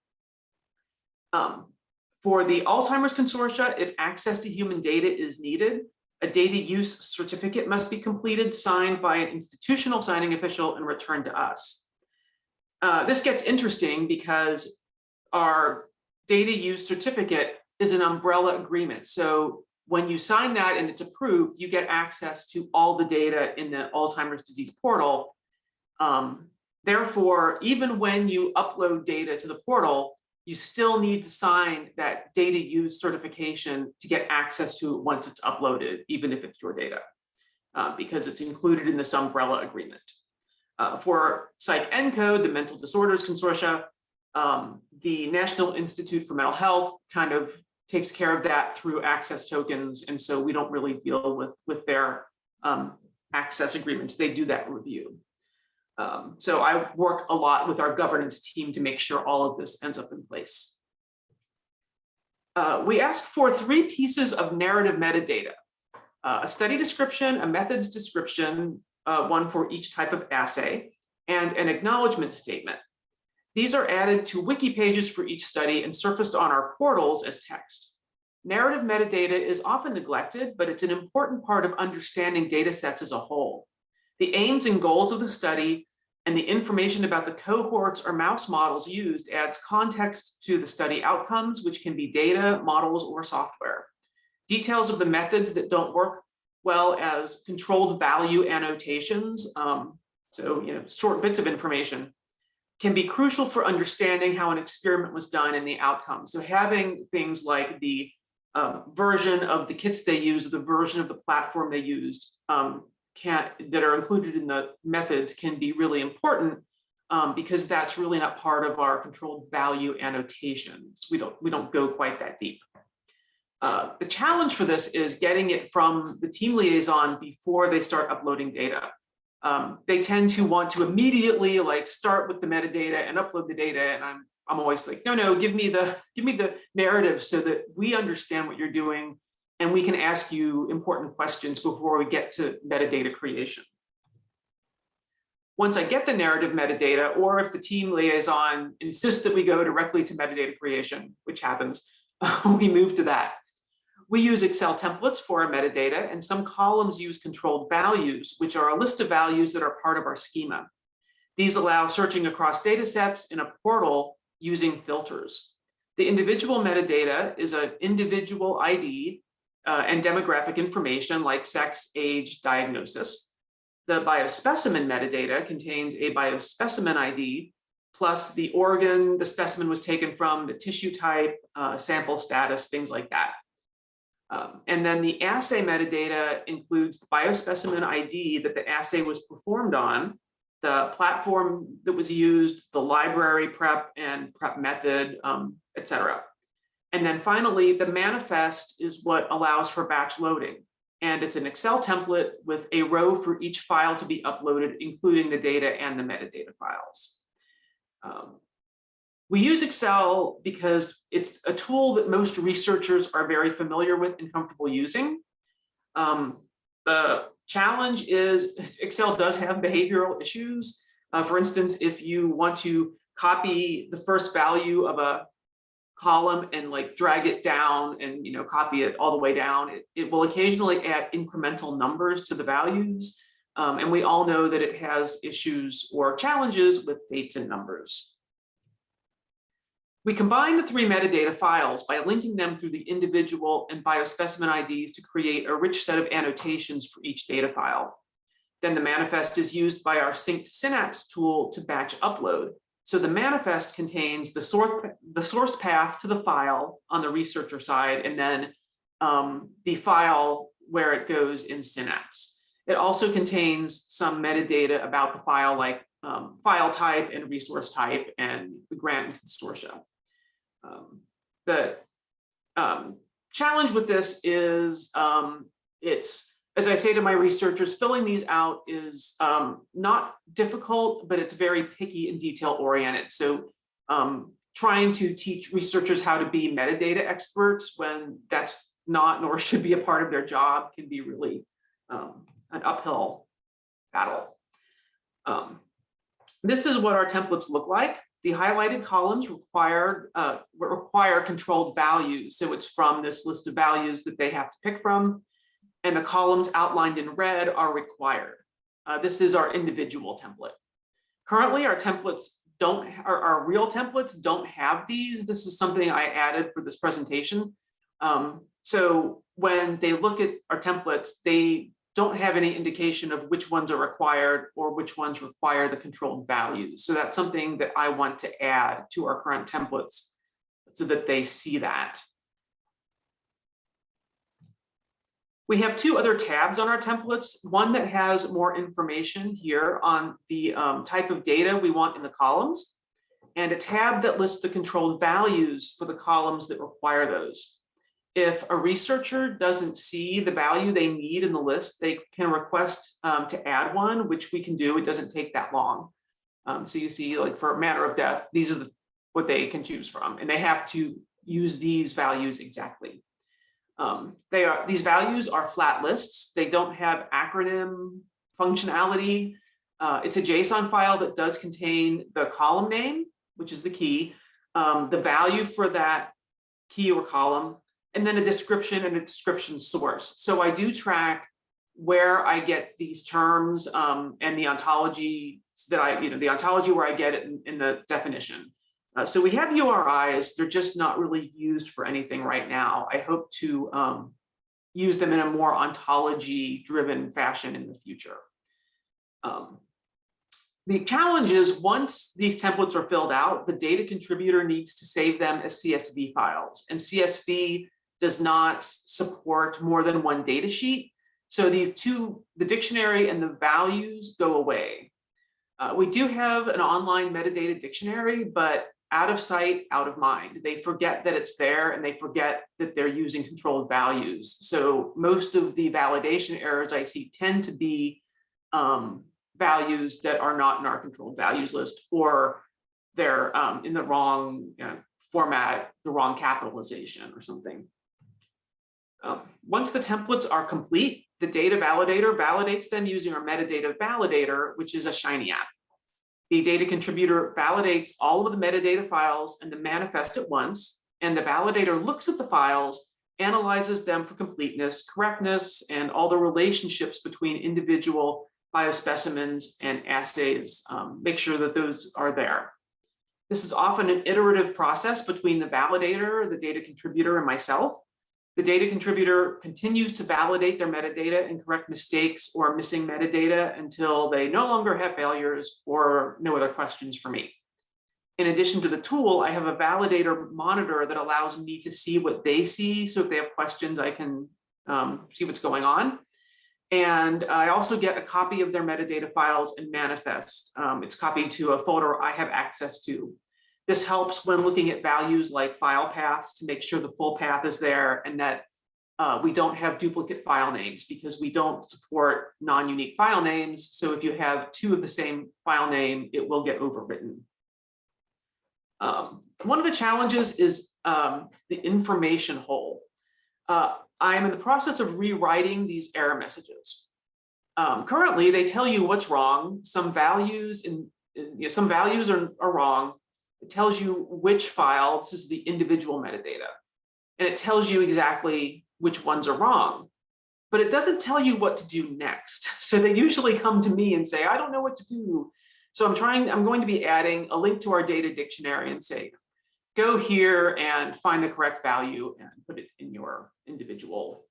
For the Alzheimer's consortia, if access to human data is needed, a data use certificate must be completed, signed by an institutional signing official, and returned to us. This gets interesting because our data use certificate is an umbrella agreement. So when you sign that and it's approved, you get access to all the data in the Alzheimer's disease portal Therefore, even when you upload data to the portal, you still need to sign that data use certification to get access to it once it's uploaded, even if it's your data, because it's included in this umbrella agreement. For PsycENCO, the Mental Disorders Consortia, the National Institute for Mental Health kind of takes care of that through access tokens. And so we don't really deal with their access agreements. They do that review. So I work a lot with our governance team to make sure all of this ends up in place. We ask for 3 pieces of narrative metadata: a study description, a methods description, one for each type of assay, and an acknowledgement statement. These are added to wiki pages for each study and surfaced on our portals as text. Narrative metadata is often neglected, but it's an important part of understanding data sets as a whole. The aims and goals of the study and the information about the cohorts or mouse models used adds context to the study outcomes, which can be data, models, or software. Details of the methods that don't work well as controlled value annotations, short bits of information, can be crucial for understanding how an experiment was done and the outcome. So having things like the version of the kits they use, or the version of the platform they used, that are included in the methods can be really important, because that's really not part of our controlled value annotations. We don't go quite that deep. The challenge for this is getting it from the team liaison before they start uploading data. They tend to want to immediately start with the metadata and upload the data, and I'm always like, no, give me the narrative so that we understand what you're doing and we can ask you important questions before we get to metadata creation. Once I get the narrative metadata, or if the team liaison insists that we go directly to metadata creation, which happens, we move to that. We use Excel templates for our metadata, and some columns use controlled values, which are a list of values that are part of our schema. These allow searching across data sets in a portal using filters. The individual metadata is an individual ID and demographic information like sex, age, diagnosis. The biospecimen metadata contains a biospecimen ID, plus the organ the specimen was taken from, the tissue type, sample status, things like that. And then the assay metadata includes the biospecimen ID that the assay was performed on, the platform that was used, the library prep and prep method, et cetera. And then finally, the manifest is what allows for batch loading. And it's an Excel template with a row for each file to be uploaded, including the data and the metadata files. We use Excel because it's a tool that most researchers are very familiar with and comfortable using. The challenge is Excel does have behavioral issues. For instance, if you want to copy the first value of a column and drag it down and copy it all the way down, it will occasionally add incremental numbers to the values. And we all know that it has issues or challenges with dates and numbers. We combine the 3 metadata files by linking them through the individual and biospecimen IDs to create a rich set of annotations for each data file. Then the manifest is used by our synced synapse tool to batch upload. So the manifest contains the source path to the file on the researcher side, and then the file where it goes in Synapse. It also contains some metadata about the file, like file type and resource type and the grant and consortia. The challenge with this is it's, as I say to my researchers, filling these out is not difficult, but it's very picky and detail oriented. So trying to teach researchers how to be metadata experts when that's not nor should be a part of their job can be really an uphill battle. This is what our templates look like. The highlighted columns require controlled values. So it's from this list of values that they have to pick from. And the columns outlined in red are required. This is our individual template. Currently, our templates our real templates don't have these. This is something I added for this presentation. So when they look at our templates, they don't have any indication of which ones are required or which ones require the controlled values. So that's something that I want to add to our current templates so that they see that. We have two other tabs on our templates, one that has more information here on the type of data we want in the columns, and a tab that lists the controlled values for the columns that require those. If a researcher doesn't see the value they need in the list, they can request to add one, which we can do. It doesn't take that long. So you see, like for matter of death, these are what they can choose from, and they have to use these values exactly. These values are flat lists. They don't have acronym functionality. It's a JSON file that does contain the column name, which is the key, the value for that key or column, and then a description and a description source. So I do track where I get these terms and the ontology that the ontology where I get it in the definition. So we have URIs, they're just not really used for anything right now. I hope to use them in a more ontology-driven fashion in the future. The challenge is once these templates are filled out, the data contributor needs to save them as CSV files, and CSV does not support more than one data sheet. So these two, the dictionary and the values, go away. We do have an online metadata dictionary, but out of sight, out of mind. They forget that it's there and they forget that they're using controlled values. So most of the validation errors I see tend to be values that are not in our controlled values list, or they're in the wrong format, the wrong capitalization or something. Once the templates are complete, the data validator validates them using our metadata validator, which is a Shiny app. The data contributor validates all of the metadata files and the manifest at once, and the validator looks at the files, analyzes them for completeness, correctness, and all the relationships between individual biospecimens and assays, make sure that those are there. This is often an iterative process between the validator, the data contributor, and myself. The data contributor continues to validate their metadata and correct mistakes or missing metadata until they no longer have failures or no other questions for me. In addition to the tool, I have a validator monitor that allows me to see what they see. So if they have questions, I can see what's going on. And I also get a copy of their metadata files and manifest. It's copied to a folder I have access to. This helps when looking at values like file paths to make sure the full path is there and that we don't have duplicate file names, because we don't support non-unique file names. So if you have two of the same file name, it will get overwritten. One of the challenges is the information hole. I am in the process of rewriting these error messages. Currently, they tell you what's wrong. Some values are wrong. It tells you which file, this is the individual metadata, and it tells you exactly which ones are wrong, but it doesn't tell you what to do next. So they usually come to me and say, I don't know what to do. So I'm going to be adding a link to our data dictionary and say, go here and find the correct value and put it in your individual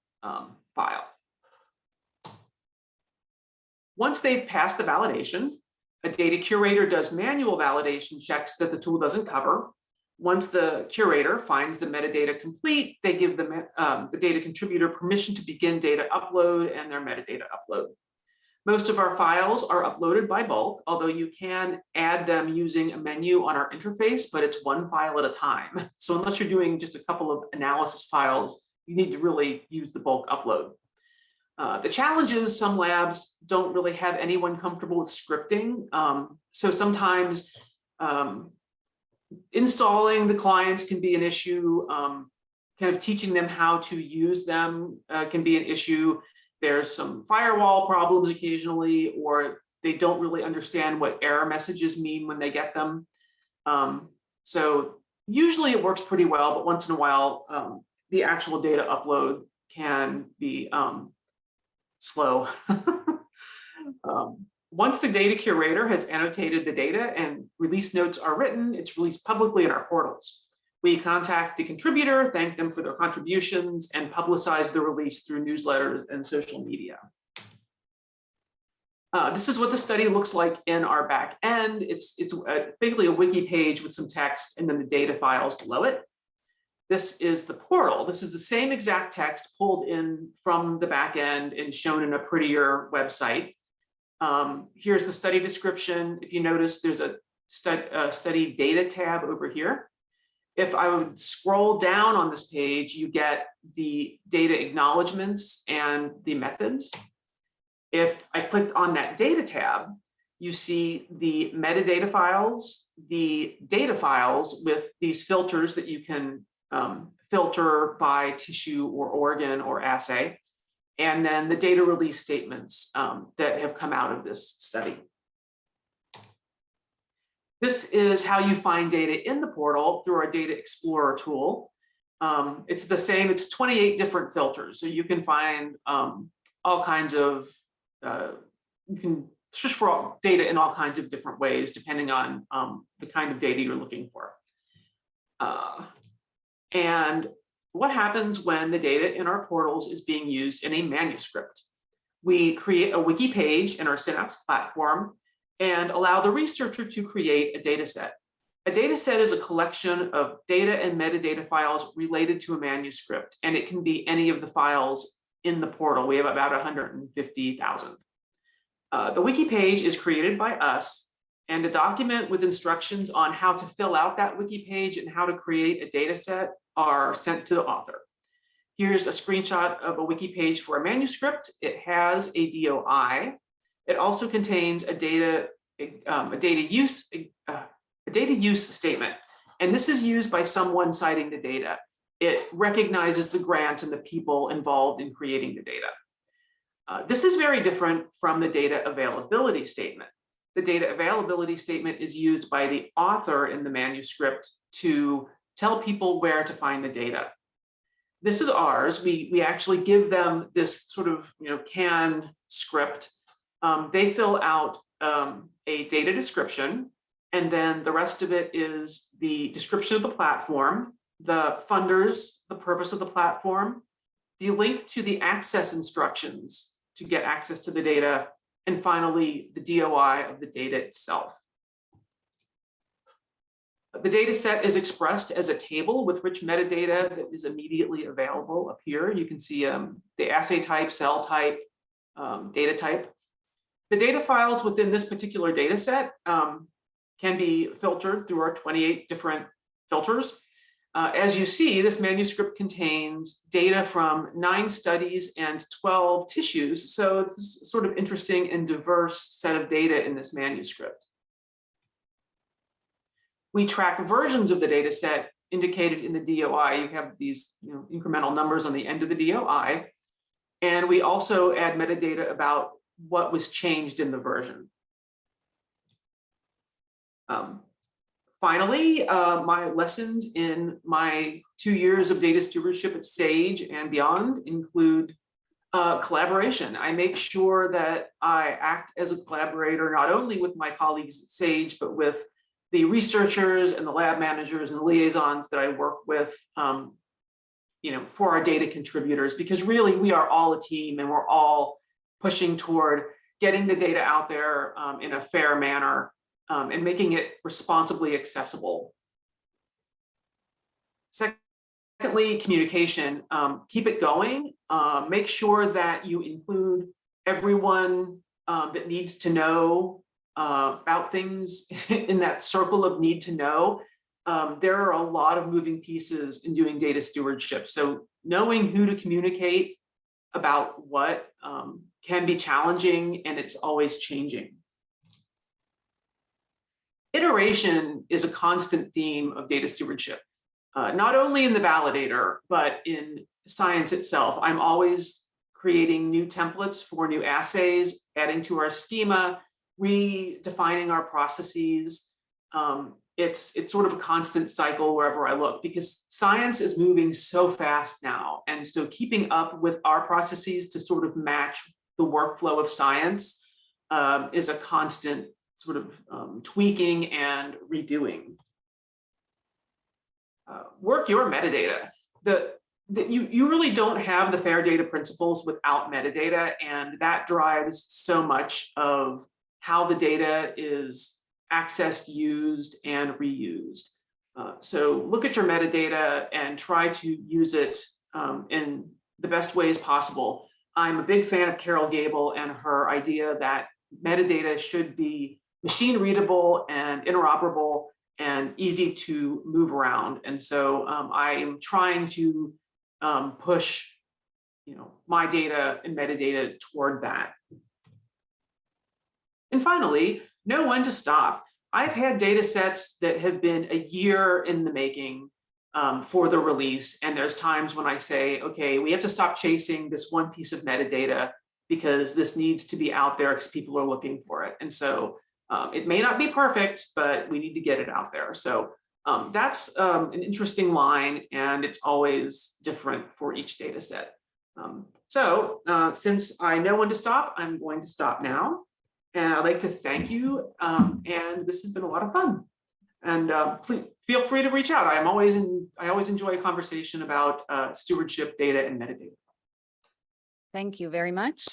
file. Once they've passed the validation, a data curator does manual validation checks that the tool doesn't cover. Once the curator finds the metadata complete, they give the data contributor permission to begin data upload and their metadata upload. Most of our files are uploaded by bulk, although you can add them using a menu on our interface, but it's one file at a time. So unless you're doing just a couple of analysis files, you need to really use the bulk upload. The challenge is some labs don't really have anyone comfortable with scripting. So sometimes installing the clients can be an issue. Kind of teaching them how to use them can be an issue. There's some firewall problems occasionally, or they don't really understand what error messages mean when they get them. So usually it works pretty well, but once in a while, the actual data upload can be slow. Once the data curator has annotated the data and release notes are written, it's released publicly in our portals. We contact the contributor, thank them for their contributions, and publicize the release through newsletters and social media. This is what the study looks like in our back end. It's basically a wiki page with some text and then the data files below it. This is the portal. This is the same exact text pulled in from the back end and shown in a prettier website. Here's the study description. If you notice, there's a study data tab over here. If I would scroll down on this page, you get the data acknowledgements and the methods. If I clicked on that data tab, you see the metadata files, the data files with these filters that you can filter by tissue or organ or assay, and then the data release statements that have come out of this study. This is how you find data in the portal through our Data Explorer tool. It's the same, it's 28 different filters. So you can find all kinds of, you can search for data in all kinds of different ways, depending on the kind of data you're looking for. And what happens when the data in our portals is being used in a manuscript? We create a wiki page in our Synapse platform and allow the researcher to create a data set. A data set is a collection of data and metadata files related to a manuscript, and it can be any of the files in the portal. We have about 150,000. The wiki page is created by us, and a document with instructions on how to fill out that wiki page and how to create a data set are sent to the author. Here's a screenshot of a wiki page for a manuscript. It has a DOI. It also contains a data use statement, and this is used by someone citing the data. It recognizes the grant and the people involved in creating the data. This is very different from the data availability statement. The data availability statement is used by the author in the manuscript to tell people where to find the data. This is ours. We actually give them this sort of canned script. They fill out a data description, and then the rest of it is the description of the platform, the funders, the purpose of the platform, the link to the access instructions to get access to the data, and finally, the DOI of the data itself. The data set is expressed as a table with rich metadata that is immediately available up here. You can see the assay type, cell type, data type. The data files within this particular data set can be filtered through our 28 different filters. As you see, this manuscript contains data from 9 studies and 12 tissues. So it's a sort of interesting and diverse set of data in this manuscript. We track versions of the data set indicated in the DOI. You have these incremental numbers on the end of the DOI. And we also add metadata about what was changed in the version. Finally, my lessons in my 2 years of data stewardship at Sage and beyond include collaboration. I make sure that I act as a collaborator, not only with my colleagues at Sage, but with the researchers and the lab managers and the liaisons that I work with, for our data contributors, because really we are all a team and we're all pushing toward getting the data out there in a fair manner and making it responsibly accessible. Secondly, communication. Keep it going. Make sure that you include everyone that needs to know about things in that circle of need to know. There are a lot of moving pieces in doing data stewardship. So knowing who to communicate about what can be challenging, and it's always changing. Iteration is a constant theme of data stewardship, not only in the validator, but in science itself. I'm always creating new templates for new assays, adding to our schema, redefining our processes. It's sort of a constant cycle wherever I look, because science is moving so fast now. And so keeping up with our processes to sort of match the workflow of science is a constant sort of tweaking and redoing. Work your metadata. that you really don't have the fair data principles without metadata, and that drives so much of how the data is accessed, used, and reused. So look at your metadata and try to use it in the best ways possible. I'm a big fan of Carol Gable and her idea that metadata should be machine readable and interoperable and easy to move around. And so I am trying to push, my data and metadata toward that. And finally, know when to stop. I've had data sets that have been a year in the making for the release. And there's times when I say, okay, we have to stop chasing this one piece of metadata because this needs to be out there because people are looking for it. And so it may not be perfect, but we need to get it out there. So that's an interesting line, and it's always different for each data set. Since I know when to stop, I'm going to stop now. And I'd like to thank you. And this has been a lot of fun. And please feel free to reach out. I always enjoy a conversation about stewardship, data, and metadata. Thank you very much.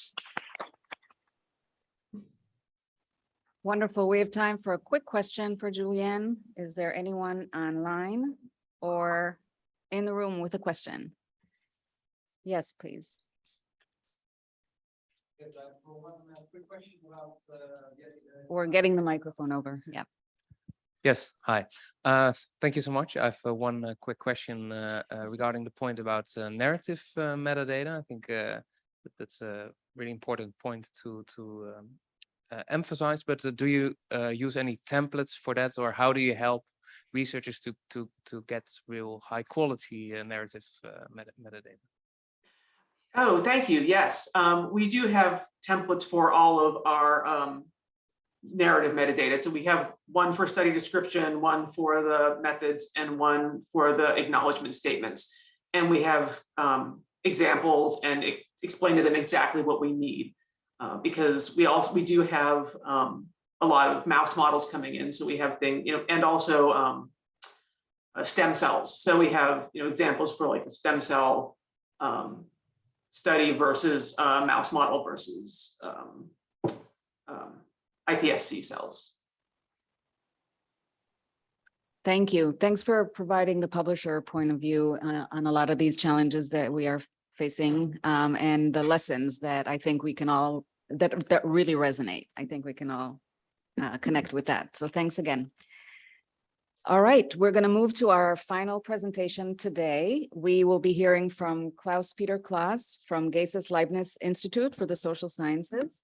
Wonderful. We have time for a quick question for Juliane. Is there anyone online or in the room with a question? Yes, please. Quick question about We're getting the microphone over. Yeah. Yes, hi. Thank you so much. I have one quick question regarding the point about narrative metadata. I think that's a really important point to emphasize, but do you use any templates for that, or how do you help researchers to get real high quality narrative metadata? Oh, thank you. Yes, we do have templates for all of our narrative metadata. So we have one for study description, one for the methods, and one for the acknowledgement statements. And we have examples and explain to them exactly what we need. Because we do have a lot of mouse models coming in. So we have things, and also stem cells. So we have, examples for like a stem cell study versus mouse model versus iPSC cells. Thank you. Thanks for providing the publisher point of view on a lot of these challenges that we are facing and the lessons that I think we can all, that really resonate. I think we can all connect with that. So thanks again. All right, we're going to move to our final presentation today. We will be hearing from Claus-Peter Klas from GESIS Leibniz Institute for the Social Sciences.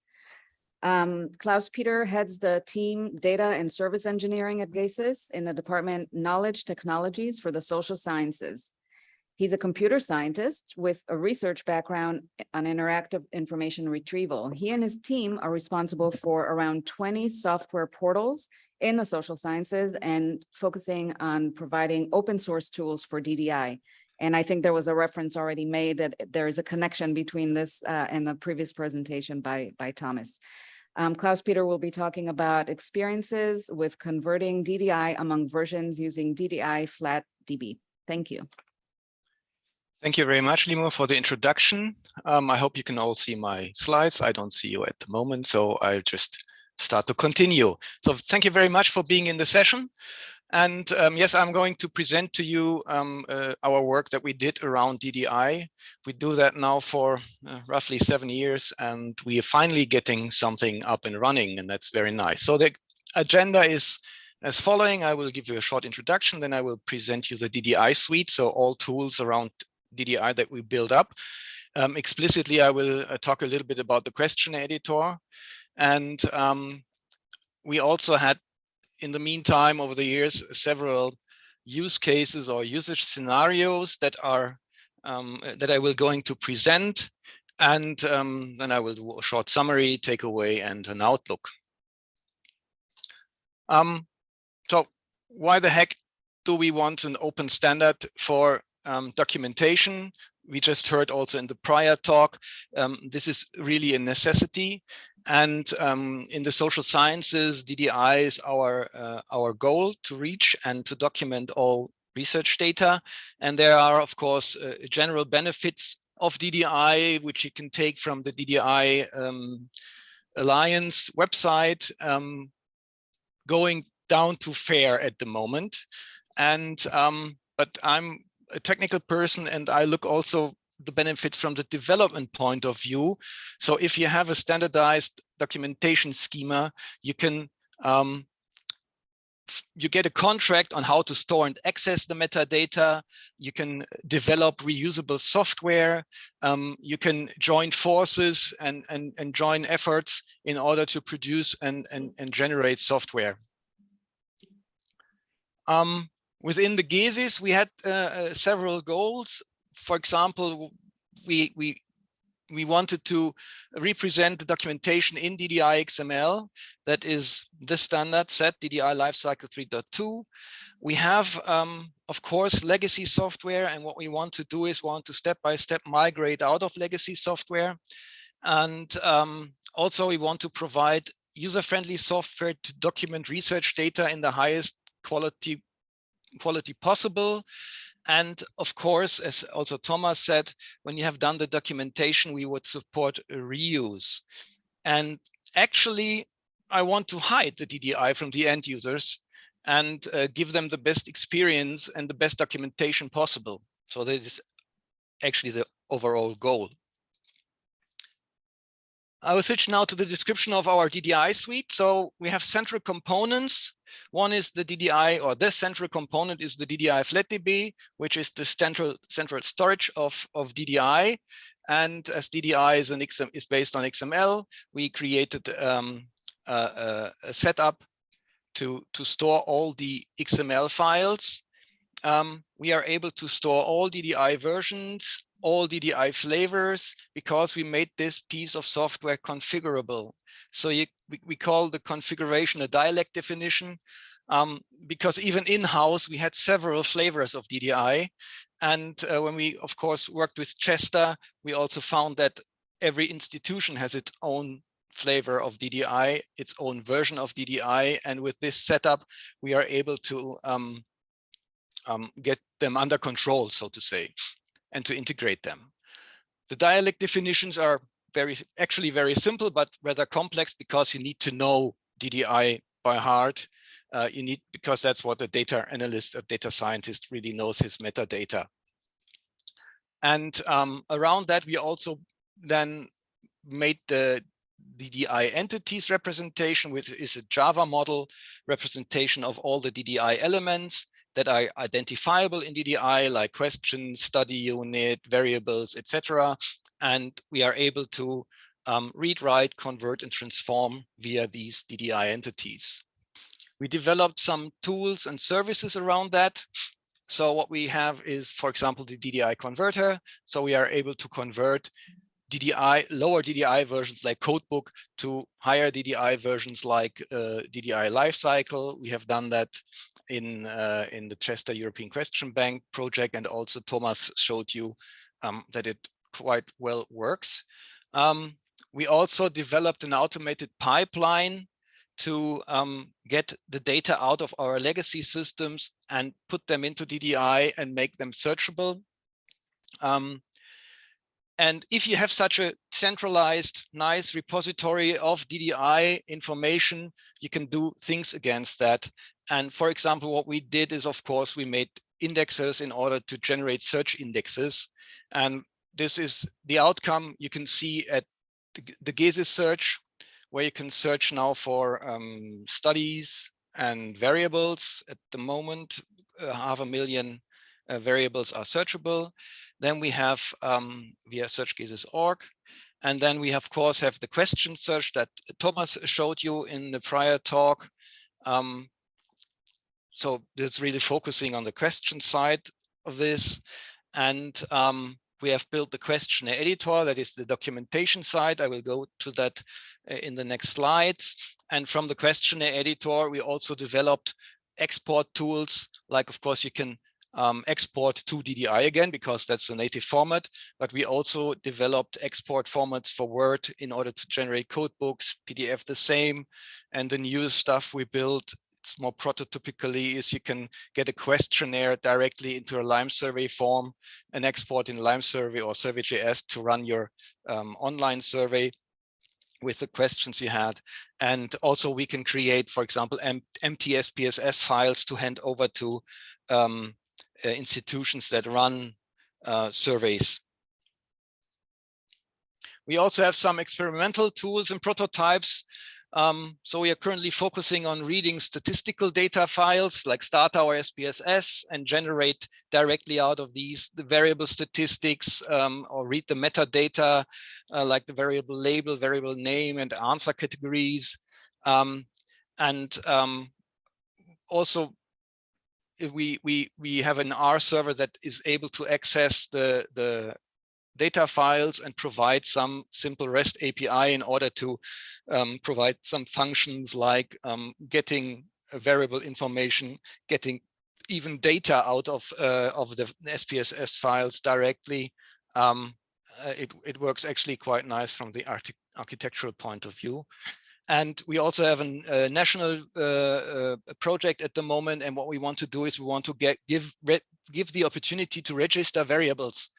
Claus-Peter heads the team Data and Service Engineering at GESIS in the department Knowledge Technologies for the Social Sciences. He's a computer scientist with a research background on interactive information retrieval. He and his team are responsible for around 20 software portals in the social sciences and focusing on providing open source tools for DDI. And I think there was a reference already made that there is a connection between this and the previous presentation by Thomas. Claus-Peter will be talking about experiences with converting DDI among versions using DDI-FlatDB. Thank you. Thank you very much, Limor, for the introduction. I hope you can all see my slides. I don't see you at the moment, so I'll just start to continue. So thank you very much for being in the session. And yes, I'm going to present to you our work that we did around DDI. We do that now for roughly 7 years, and we are finally getting something up and running, and that's very nice. So the agenda is as following. I will give you a short introduction, then I will present you the Ddi Suite, so all tools around DDI that we build up. Explicitly, I will talk a little bit about the Questionnaire Editor. And we also had, in the meantime, over the years, several use cases or usage scenarios that are that I will going to present. And then I will do a short summary, takeaway, and an outlook. So why the heck do we want an open standard for documentation? We just heard also in the prior talk, this is really a necessity. And in the social sciences, DDI is our goal to reach and to document all research data. And there are, of course, general benefits of DDI, which you can take from the DDI Alliance website, going down to fair at the moment. And but I'm a technical person, and I look also the benefits from the development point of view. So if you have a standardized documentation schema, you can you get a contract on how to store and access the metadata. You can develop reusable software. You can join forces and join efforts in order to produce and generate software. Within the GESIS, we had several goals. For example, we wanted to represent the documentation in DDI XML. That is the standard set, DDI Lifecycle 3.2. We have, of course, legacy software. And what we want to do is step-by-step migrate out of legacy software. And also, we want to provide user-friendly software to document research data in the highest quality possible. And of course, as also Thomas said, when you have done the documentation, we would support reuse. And actually, I want to hide the DDI from the end users and give them the best experience and the best documentation possible. So that is actually the overall goal. I will switch now to the description of our DDI suite. So we have central components. One is the DDI, or the central component is the DDI-FlatDB, which is the central storage of DDI. And as DDI is based on XML, we created a setup to store all the XML files. We are able to store all DDI versions, all DDI flavors, because we made this piece of software configurable. So we call the configuration a dialect definition, because even in-house we had several flavors of DDI. And when we, of course, worked with Chester, we also found that every institution has its own flavor of DDI, its own version of DDI. And with this setup, we are able to get them under control, so to say, and to integrate them. The dialect definitions are actually very simple, but rather complex, because you need to know DDI by heart. Because that's what a data analyst, a data scientist really knows his metadata. And around that, we also then made the DDI Entities Representation, which is a Java model representation of all the DDI elements that are identifiable in DDI, like questions, study unit, variables, etc. And we are able to read, write, convert, and transform via these DDI entities. We developed some tools and services around that. So what we have is, for example, the DDI converter. So we are able to convert lower DDI versions like Codebook to higher DDI versions like DDI Lifecycle. We have done that in the Chester European Question Bank project, and also Thomas showed you that it quite well works. We also developed an automated pipeline to get the data out of our legacy systems and put them into DDI and make them searchable. And if you have such a centralized, nice repository of DDI information, you can do things against that. And for example, what we did is, of course, we made indexes in order to generate search indexes. And this is the outcome you can see at the GESIS search, where you can search now for studies and variables. At the moment, 500,000 variables are searchable. Then we have via searchgesis.org. And then we, of course, have the question search that Thomas showed you in the prior talk. So it's really focusing on the question side of this. And we have built the Questionnaire Editor, that is the documentation side. I will go to that in the next slides. And from the Questionnaire Editor, we also developed export tools, like, of course, you can export to DDI again, because that's the native format. But we also developed export formats for Word in order to generate code books, PDF the same. And the new stuff we built it's more prototypically, is you can get a questionnaire directly into a Lime survey form and export in Lime survey or Survey.js to run your online survey with the questions you had. And also we can create, for example, empty SPSS files to hand over to institutions that run surveys. We also have some experimental tools and prototypes. So we are currently focusing on reading statistical data files like Stata or SPSS and generate directly out of these the variable statistics, or read the metadata like the variable label, variable name, and answer categories. Also we have an R server that is able to access the data files and provide some simple REST API in order to provide some functions like getting variable information, getting even data out of the SPSS files directly. It works actually quite nice from the architectural point of view. And we also have a national project at the moment. And what we want to do is we want to give the opportunity to register variables.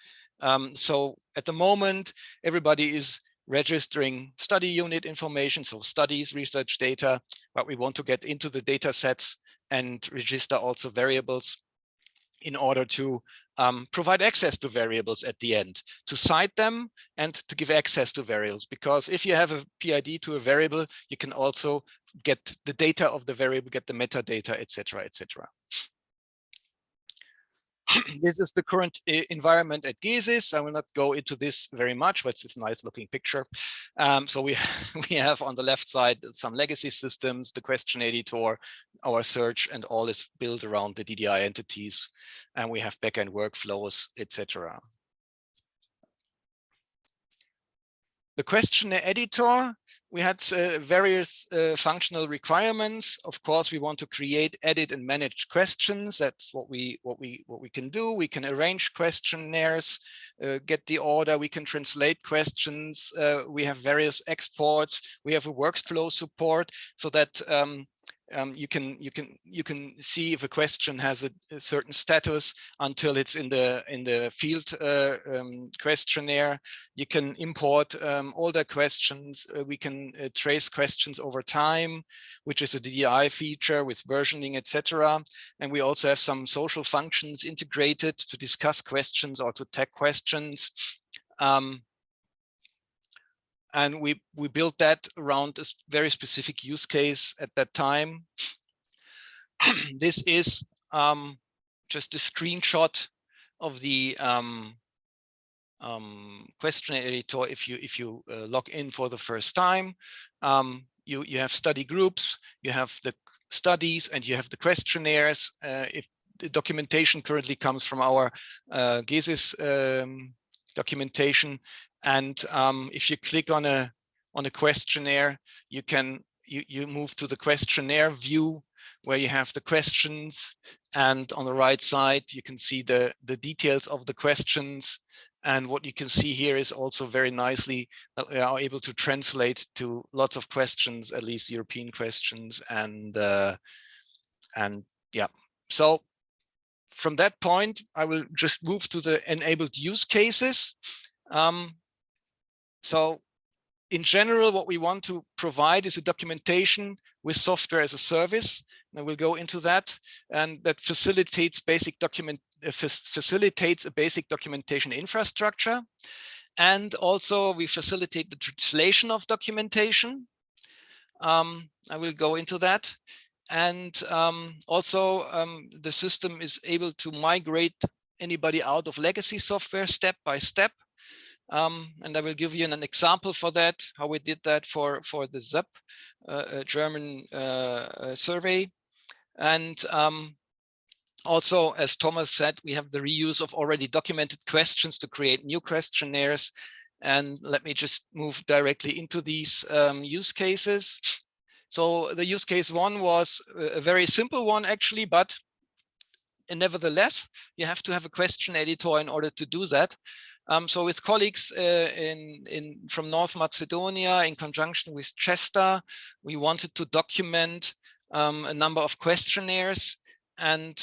So at the moment, everybody is registering study unit information, so studies, research data, but we want to get into the data sets and register also variables in order to provide access to variables at the end, to cite them and to give access to variables. Because if you have a PID to a variable, you can also get the data of the variable, get the metadata, etc., etc. This is the current environment at GESIS. I will not go into this very much, but it's this nice looking picture. So we have on the left side some legacy systems, the question editor, our search, and all is built around the DDI entities. And we have backend workflows, etc. The questionnaire editor, we had various functional requirements. Of course, we want to create, edit, and manage questions. That's what we can do. We can arrange questionnaires, get the order. We can translate questions. We have various exports. We have a workflow support so that you can see if a question has a certain status until it's in the field questionnaire. You can import older questions. We can trace questions over time, which is a DDI feature with versioning, etc. And we also have some social functions integrated to discuss questions or to tag questions. And we built that around a very specific use case at that time. This is just a screenshot of the questionnaire editor. If you log in for the first time, you have study groups, you have the studies, and you have the questionnaires. If the documentation currently comes from our GESIS documentation. And if you click on a questionnaire, you move to the questionnaire view where you have the questions, and on the right side you can see the details of the questions. And what you can see here is also very nicely that we are able to translate to lots of questions, at least European questions, and yeah. So from that point, I will just move to the enabled use cases. So in general, what we want to provide is a documentation with software as a service. And we'll go into that, and that facilitates a basic documentation infrastructure. And also we facilitate the translation of documentation. I will go into that. And also the system is able to migrate anybody out of legacy software step by step. And I will give you an example for that, how we did that for the ZEP German survey. And also, as Thomas said, we have the reuse of already documented questions to create new questionnaires. And let me just move directly into these use cases. So the use case one was a very simple one, actually, but nevertheless, you have to have a question editor in order to do that. So with colleagues from North Macedonia, in conjunction with Chester, we wanted to document a number of questionnaires. And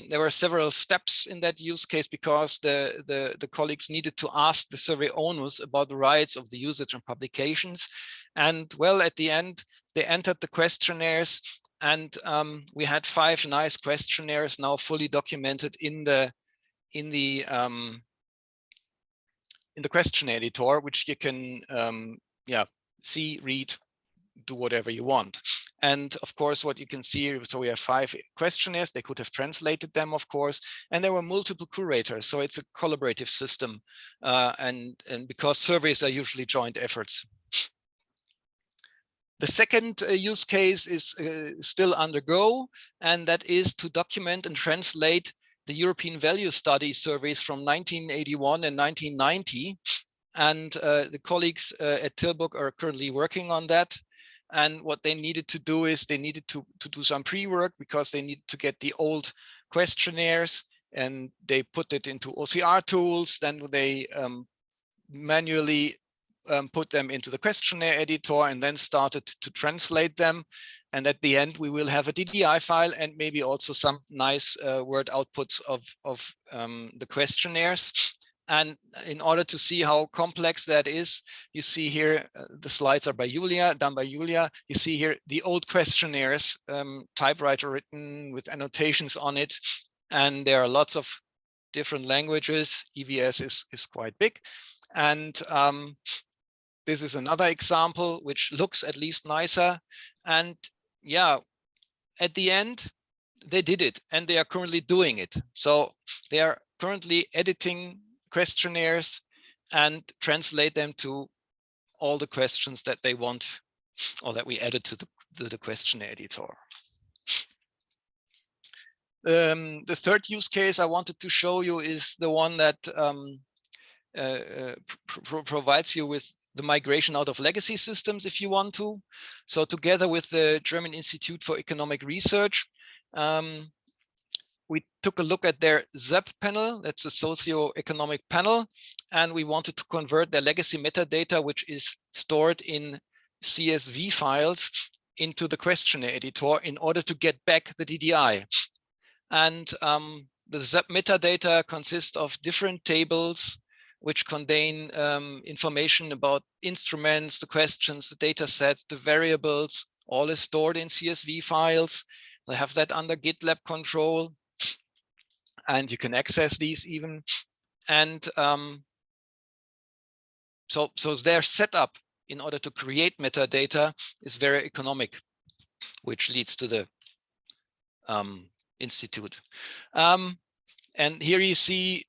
there were several steps in that use case because the colleagues needed to ask the survey owners about the rights of the usage and publications. And well, at the end, they entered the questionnaires, and we had 5 nice questionnaires now fully documented in the questionnaire editor, which you can see, read, do whatever you want. And of course, what you can see, so we have 5 questionnaires. They could have translated them, of course, and there were multiple curators. So it's a collaborative system, and because surveys are usually joint efforts. The second use case is still undergo, and that is to document and translate the European Value Study surveys from 1981 and 1990. And the colleagues at Tilburg are currently working on that. And what they needed to do is they needed to do some pre-work because they need to get the old questionnaires, and they put it into OCR tools. Then they manually put them into the questionnaire editor and then started to translate them. And at the end, we will have a DDI file and maybe also some nice word outputs of the questionnaires. And in order to see how complex that is, you see here, the slides are by Julia, done by Julia. You see here the old questionnaires, typewriter written with annotations on it. And there are lots of different languages. EVS is quite big. And this is another example, which looks at least nicer. And yeah, at the end, they did it, and they are currently doing it. So they are currently editing questionnaires and translate them to all the questions that they want, or that we added to the questionnaire editor. The third use case I wanted to show you is the one that provides you with the migration out of legacy systems if you want to. So together with the German Institute for Economic Research, we took a look at their ZEP panel, that's a socio-economic panel, and we wanted to convert their legacy metadata, which is stored in CSV files, into the questionnaire editor in order to get back the DDI. And the ZEP metadata consists of different tables which contain information about instruments, the questions, the data sets, the variables. All is stored in CSV files. They have that under GitLab control, and you can access these even. And so their setup in order to create metadata is very economic, which leads to the institute. And here you see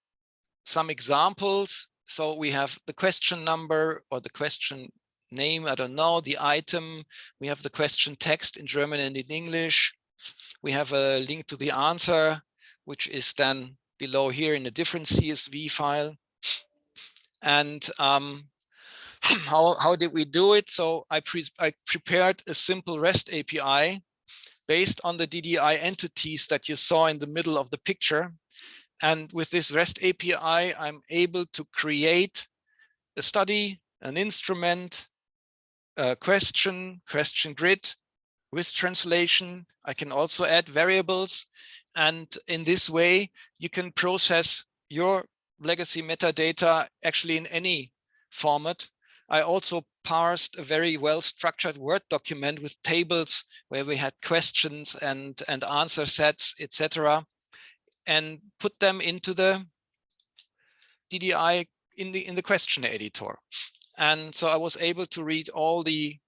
some examples. So we have the question number or the question name, I don't know, the item. We have the question text in German and in English. We have a link to the answer, which is then below here in a different CSV file. And how did we do it? So I prepared a simple REST API based on the DDI entities that you saw in the middle of the picture. And with this REST API, I'm able to create a study, an instrument, a question grid with translation. I can also add variables. And in this way, you can process your legacy metadata actually in any format. I also parsed a very well-structured Word document with tables where we had questions and answer sets, etc., and put them into the DDI in the questionnaire editor. And so I was able to read all the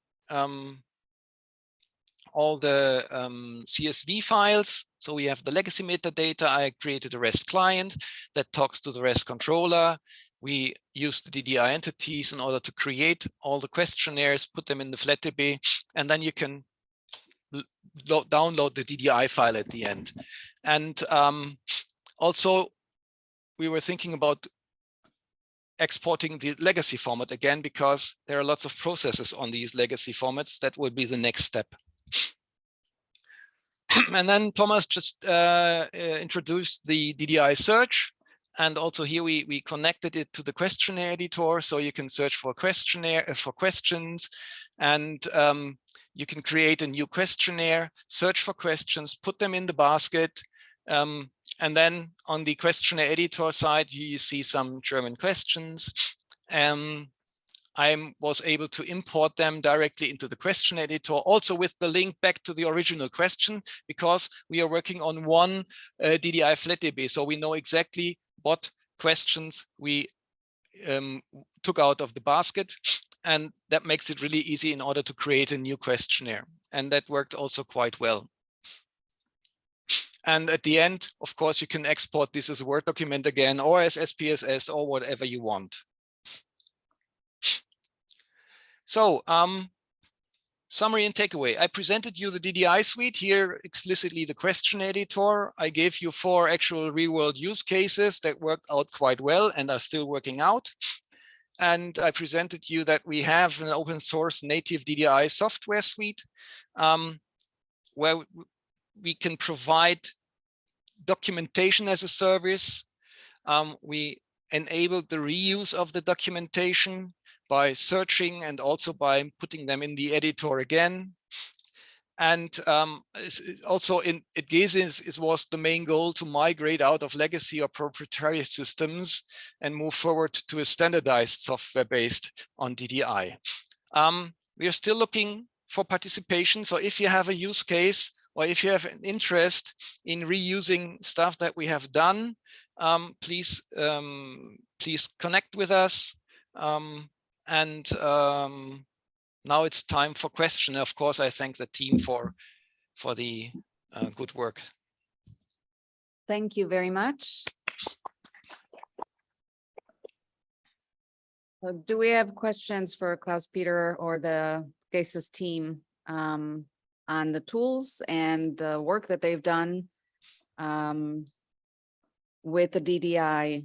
CSV files. So we have the legacy metadata. I created a REST client that talks to the REST controller. We used the DDI entities in order to create all the questionnaires, put them in the FlatDB, and then you can download the DDI file at the end. And also, we were thinking about exporting the legacy format again, because there are lots of processes on these legacy formats. That will be the next step. And then Thomas just introduced the DDI Search. And also here we connected it to the questionnaire editor, so you can search for questionnaire for questions. And you can create a new questionnaire, search for questions, put them in the basket. And then on the questionnaire editor side, you see some German questions. I was able to import them directly into the question editor, also with the link back to the original question, because we are working on one DDI-FlatDB. So we know exactly what questions we took out of the basket. And that makes it really easy in order to create a new questionnaire. And that worked also quite well. And at the end, of course, you can export this as a Word document again, or as SPSS, or whatever you want. So summary and takeaway. I presented you the DDI Suite, here explicitly the question editor. I gave you 4 actual real-world use cases that worked out quite well and are still working out. And I presented you that we have an open source native DDI software suite where we can provide documentation as a service. We enabled the reuse of the documentation by searching and also by putting them in the editor again. And also at GESIS, it was the main goal to migrate out of legacy or proprietary systems and move forward to a standardized software based on DDI. We are still looking for participation. So if you have a use case or if you have an interest in reusing stuff that we have done, please connect with us. Now it's time for question. Of course, I thank the team for the good work. Thank you very much. So do we have questions for Claus-Peter or the GESIS team on the tools and the work that they've done with the DDI?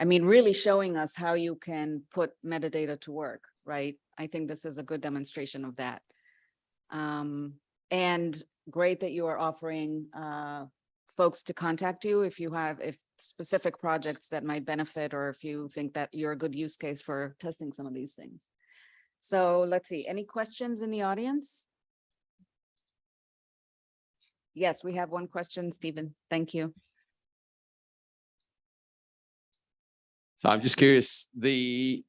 I mean, really showing us how you can put metadata to work, right? I think this is a good demonstration of that. And great that you are offering folks to contact you if specific projects that might benefit, or if you think that you're a good use case for testing some of these things. So let's see, any questions in the audience? Yes, we have one question, Stephen. Thank you. So I'm just curious, is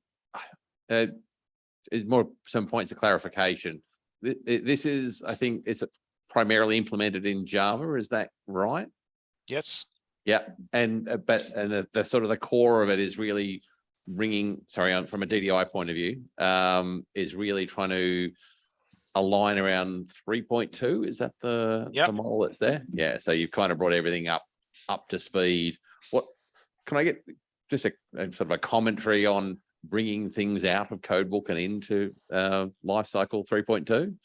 more some points of clarification. This is, I think it's primarily implemented in Java, is that right? Yes. Yeah, and the sort of the core of it is really bringing, sorry, from a DDI point of view, is really trying to align around 3.2. Is that the model that's there? Yeah, so you've kind of brought everything up to speed. What can I get just a sort of a commentary on bringing things out of codebook and into lifecycle 3.2?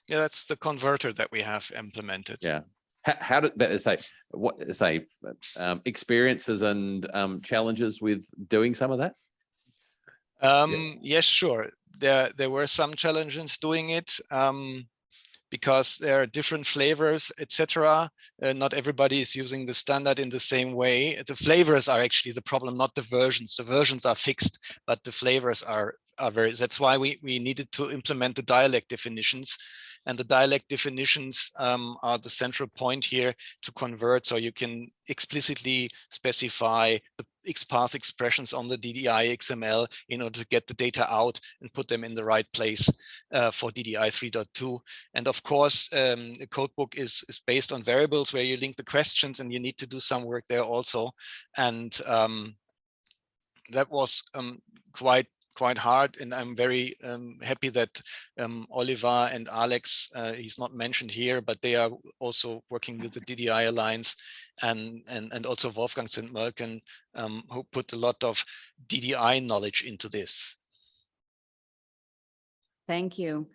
Yeah, that's the converter that we have implemented. Yeah. How did that say experiences and challenges with doing some of that? Yes, sure. There were some challenges doing it because there are different flavors, etc. Not everybody is using the standard in the same way. The flavors are actually the problem, not the versions. The versions are fixed, but the flavors are very. That's why we needed to implement the dialect definitions. And the dialect definitions are the central point here to convert. So you can explicitly specify the XPath expressions on the DDI XML in order to get the data out and put them in the right place for DDI 3.2. And of course, the codebook is based on variables where you link the questions, and you need to do some work there also. And that was quite hard, and I'm very happy that Oliver and Alex, he's not mentioned here, but they are also working with the DDI Alliance, and also Wolfgang Sint-Mölken, who put a lot of DDI knowledge into this. Thank you.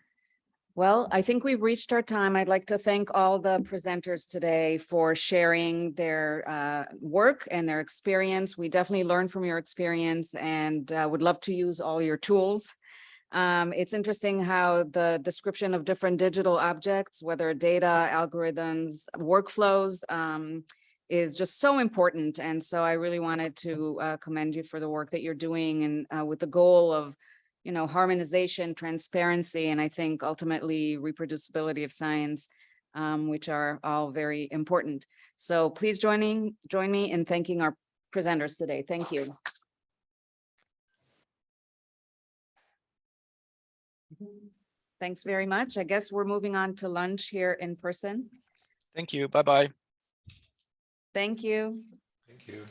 Well, I think we've reached our time. I'd like to thank all the presenters today for sharing their work and their experience. We definitely learned from your experience and would love to use all your tools. It's interesting how the description of different digital objects, whether data, algorithms, workflows, is just so important. And so I really wanted to commend you for the work that you're doing, and with the goal of harmonization, transparency, and I think ultimately reproducibility of science, which are all very important. So please join me in thanking our presenters today. Thank you. Thanks very much. I guess we're moving on to lunch here in person. Thank you. Bye-bye. Thank you. Thank you.